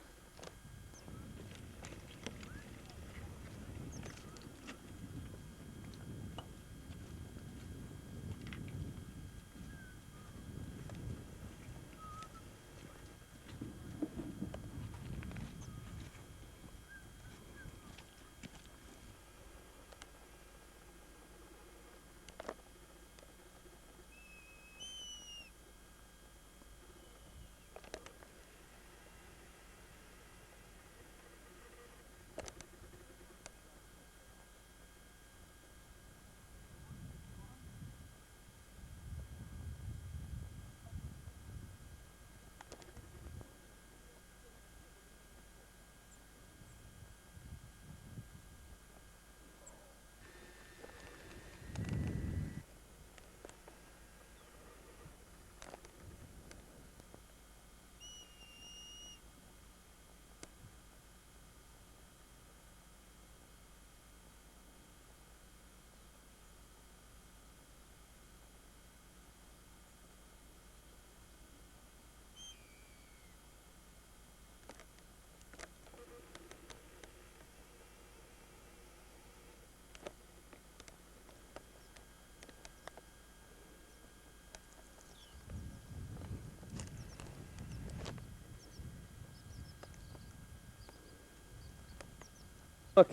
Look.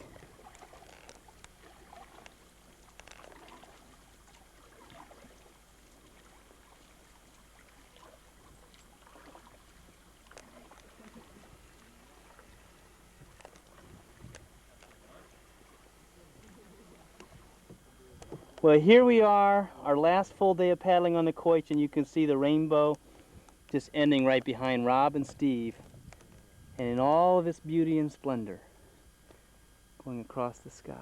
Well, here we are, our last full day of paddling on the Quoich, and you can see the rainbow just ending right behind Rob and Steve, and in all of its beauty and splendor, going across the sky.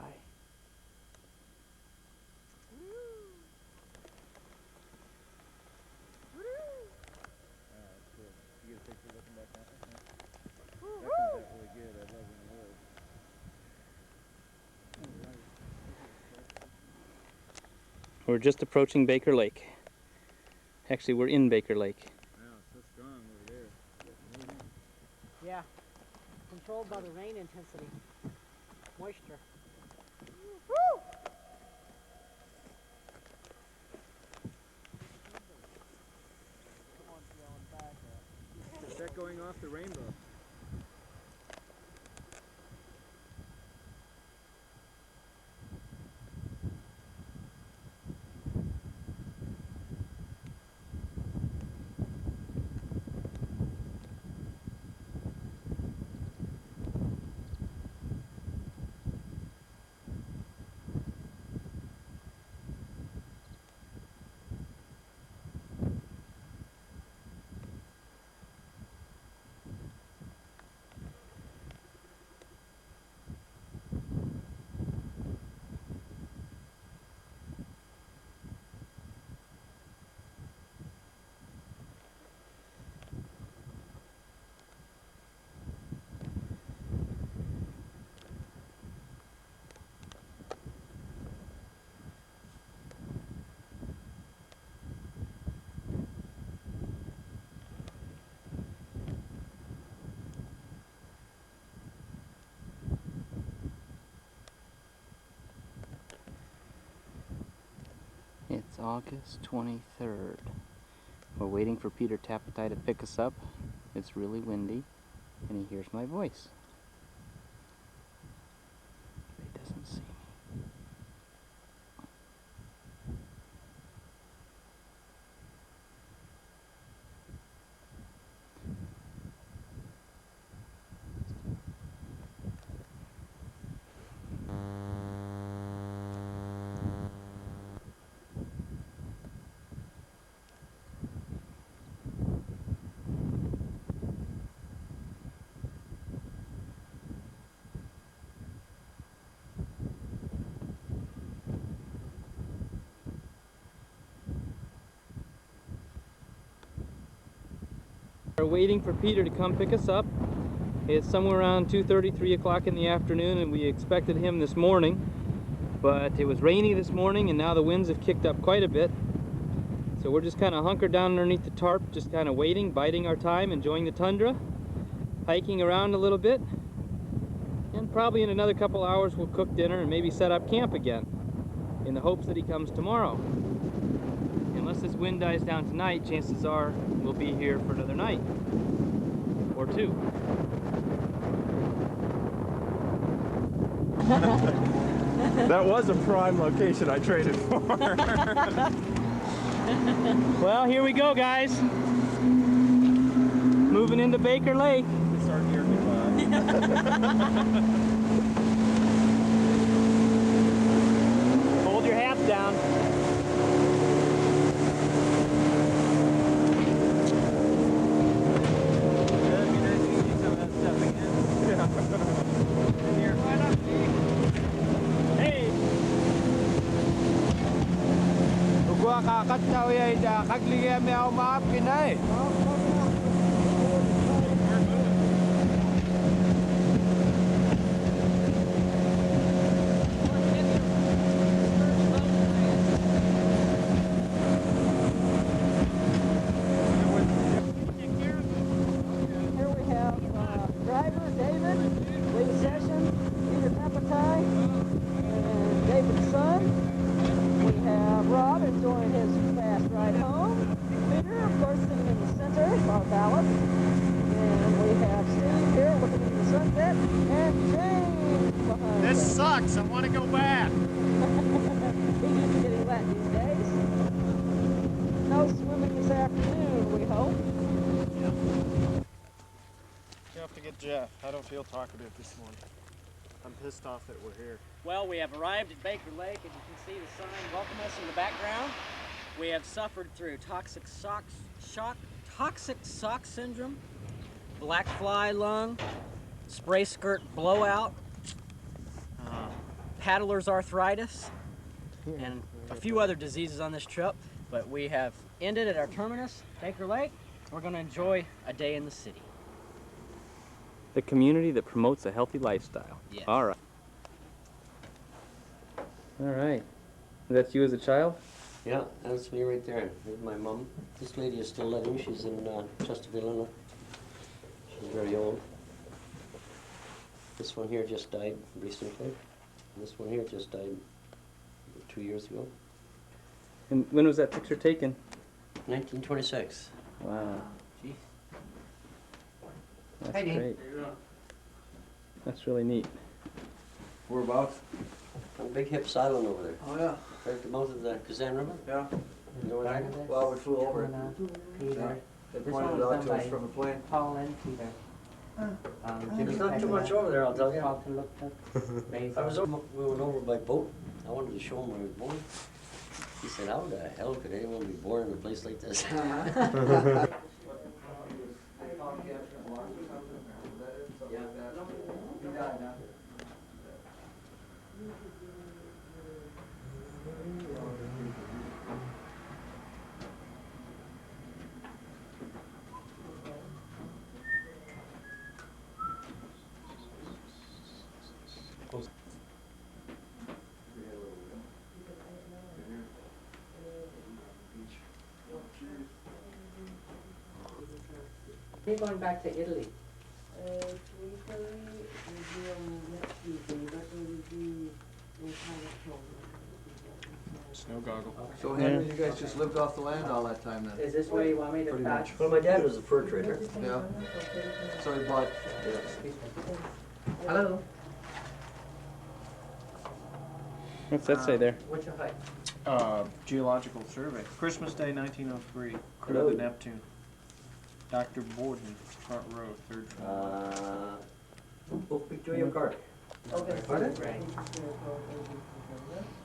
We're just approaching Baker Lake. Actually, we're in Baker Lake. Wow, it's so strong over there. Yeah, controlled by the rain intensity, moisture. Is that going off the rainbow? It's August 23rd. We're waiting for Peter Tapatai to pick us up. It's really windy, and he hears my voice. But he doesn't see me. We're waiting for Peter to come pick us up. It's somewhere around 2:30, 3 o'clock in the afternoon, and we expected him this morning, but it was rainy this morning, and now the winds have kicked up quite a bit. So we're just kind of hunkered down underneath the tarp, just kind of waiting, biding our time, enjoying the tundra, hiking around a little bit, and probably in another couple hours we'll cook dinner and maybe set up camp again, in the hopes that he comes tomorrow. Unless this wind dies down tonight, chances are we'll be here for another night or two. That was a prime location I traded for. Well, here we go, guys. Moving into Baker Lake. It's our dear goodbye. Hold your hats down. Kakataw ya ida kagligya me ako maap kinay. This sucks. I want to go back. He's used to getting wet these days. No swimming this afternoon, we hope. You have to get Jeff. I don't feel talkative this morning. I'm pissed off that we're here. Well, we have arrived at Baker Lake, and you can see the sign welcome us in the background. We have suffered through toxic shock syndrome, black fly lung, spray skirt blowout, paddler's arthritis, and a few other diseases on this trip. But we have ended at our terminus, Baker Lake. We're going to enjoy a day in the city. The community that promotes a healthy lifestyle. Yes. All right. All right. That's you as a child? Yeah, that's me right there. There's my mom. This lady is still living. She's in Chesterfield, Illinois. She's very old. This one here just died recently. This one here just died 2 years ago. And when was that picture taken? 1926. Wow. Jeez. That's Hey, Dean. great. That's really neat. Whereabouts? On Big Hips Island over there. Oh yeah. Right at the mouth of the Kazan River. Yeah. You know where that is? Well, we flew over it. Peter. They This pointed one it was out done to us by from a plane. Paul and Peter. There's not too much over there, I'll tell you. Paul to look at I was over, we went over by boat. I wanted to show him where I was born. He said, how the hell could anyone be born in a place like this? You're going back to Italy. Snow goggle. So Henry, you guys just lived off the land all that time then? Is this where you want me to Pretty patch? much. Well, my dad was a fur trader. Yeah. So he bought. Hello. What's that say there? What's your height? Geological survey. Christmas Day, 1903. Crew Hello. of the Neptune. Dr. Borden, front row, third floor. Book Victoria card. Okay. Pardon?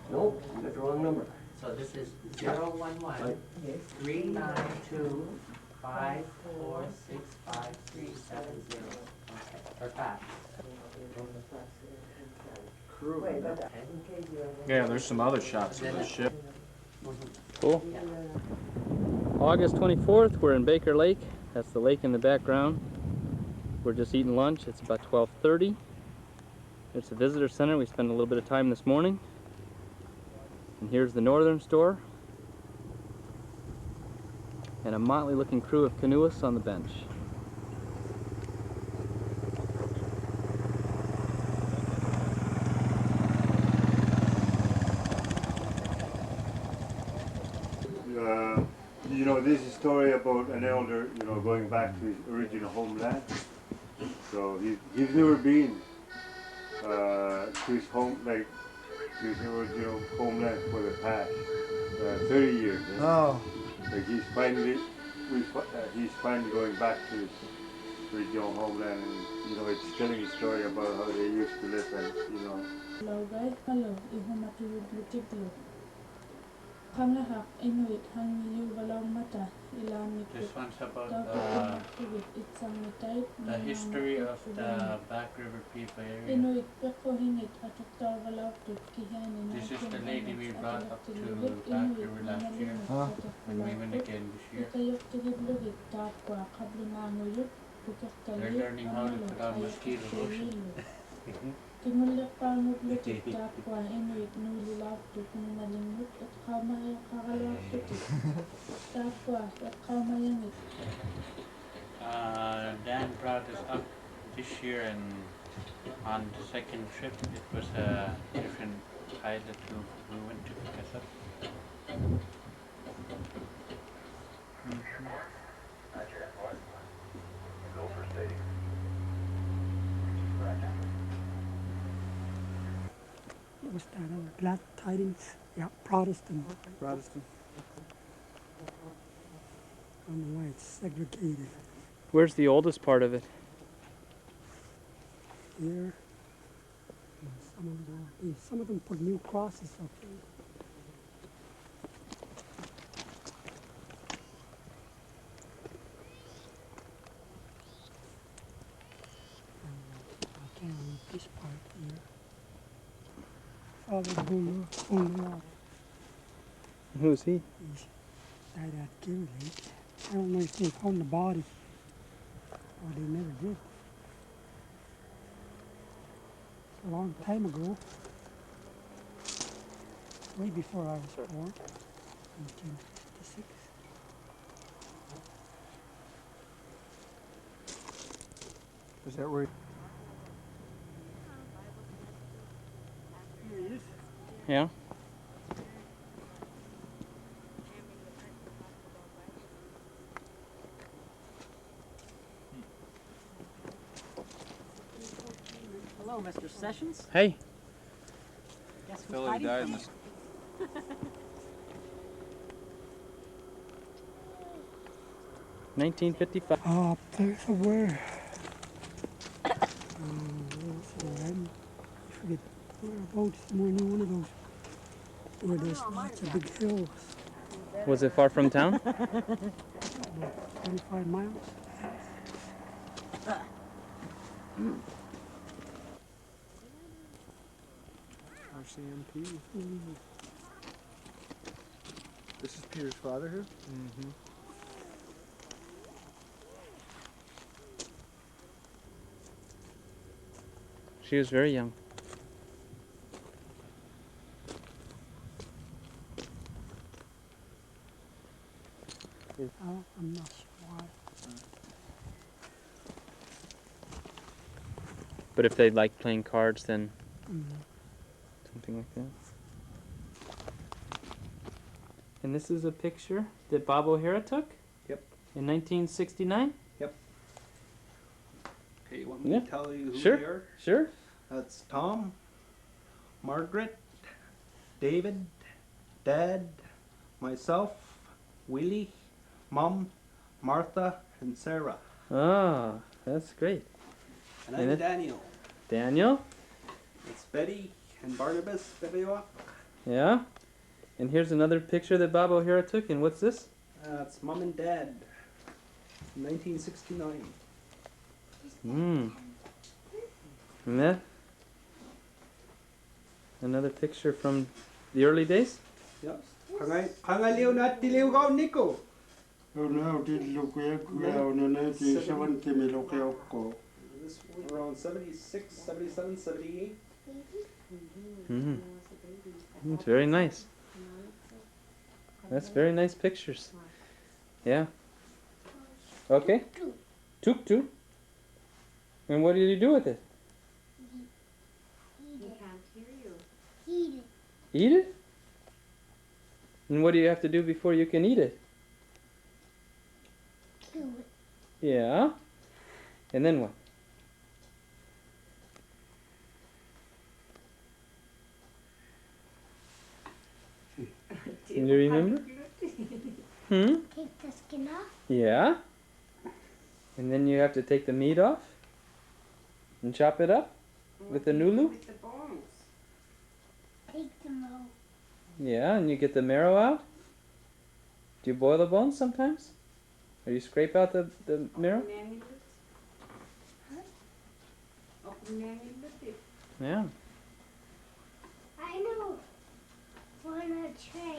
Nope, you got the wrong number. So this is 011 392 5465370. Or 5. Crew. Yeah, there's some other shots of the ship. Cool. August 24th, we're in Baker Lake That's the lake in the background. We're just eating lunch. It's about 12:30. It's the visitor center. We spent a little bit of time this morning. And here's the northern store. And a motley looking crew of canoeists on the bench. You know, this is a story about an elder, you know, going back to his original homeland. So he's never been to his home, like to his original homeland for the past 30 years. Oh. Like he's finally going back to his original homeland, and you know, it's telling a story about how they used to live, and you know. This one's about the history of the Back River people area. This is the lady we brought up to Back River last year, and we went again this year. They're learning how to put out mosquito lotion. Dan brought us up this year, and on the second trip it was a different pilot who went to pick us up. What's that other? Glad tidings? Yeah, Protestant. Protestant. I don't know why it's segregated. Where's the oldest part of it? Here. Some of them put new crosses up there. I can't read this part here. Father Bula. Who's he? He died at Quoich Lake. I don't know if they found the body or they never did. It's a long time ago. Way before I was born. 1956. Is that where? Yeah. Hello, Mr. Sessions. Hey. Guess who's Fellow hiding died from in you? the 1955. Up there somewhere. I forget whereabouts, somewhere near one of those where there's lots of big hills. Was it far from town? About 25 miles. RCMP. This is Peter's father here? Mm-hmm. She was very young. Oh, I'm not sure why. But if they like playing cards, then Mm. something like that. And this is a picture that Bob O'Hara took? Yep. In 1969? Yep. Okay, you want me Yeah. to tell you who Sure. they are? Sure. That's Tom, Margaret, David, Dad, myself, Willie, Mom, Martha, and Sarah. Ah, that's great. And And I'm it- Daniel. Daniel? It's Betty and Barnabas Bebewa. Yeah. And here's another picture that Bob O'Hara took. And what's this? It's Mom and Dad. 1969. Hmm. And that? Another picture from the early days? Yes. Pangaliw na tiliw ko, Nico. This one around 76, 77, 78. Mm-hmm. It's very nice. That's very nice pictures. Yeah. Okay. Tuk tuk. And what did you do with it? Eat it? And what do you have to do before you can eat it? Yeah. And then what? Do you remember? Take the skin off. Yeah. And then you have to take the meat off and chop it up with the nulu. With the bones. Take them out. Yeah, and you get the marrow out. Do you boil the bones sometimes? Or you scrape out the marrow? Huh? Yeah. I know. On a tray.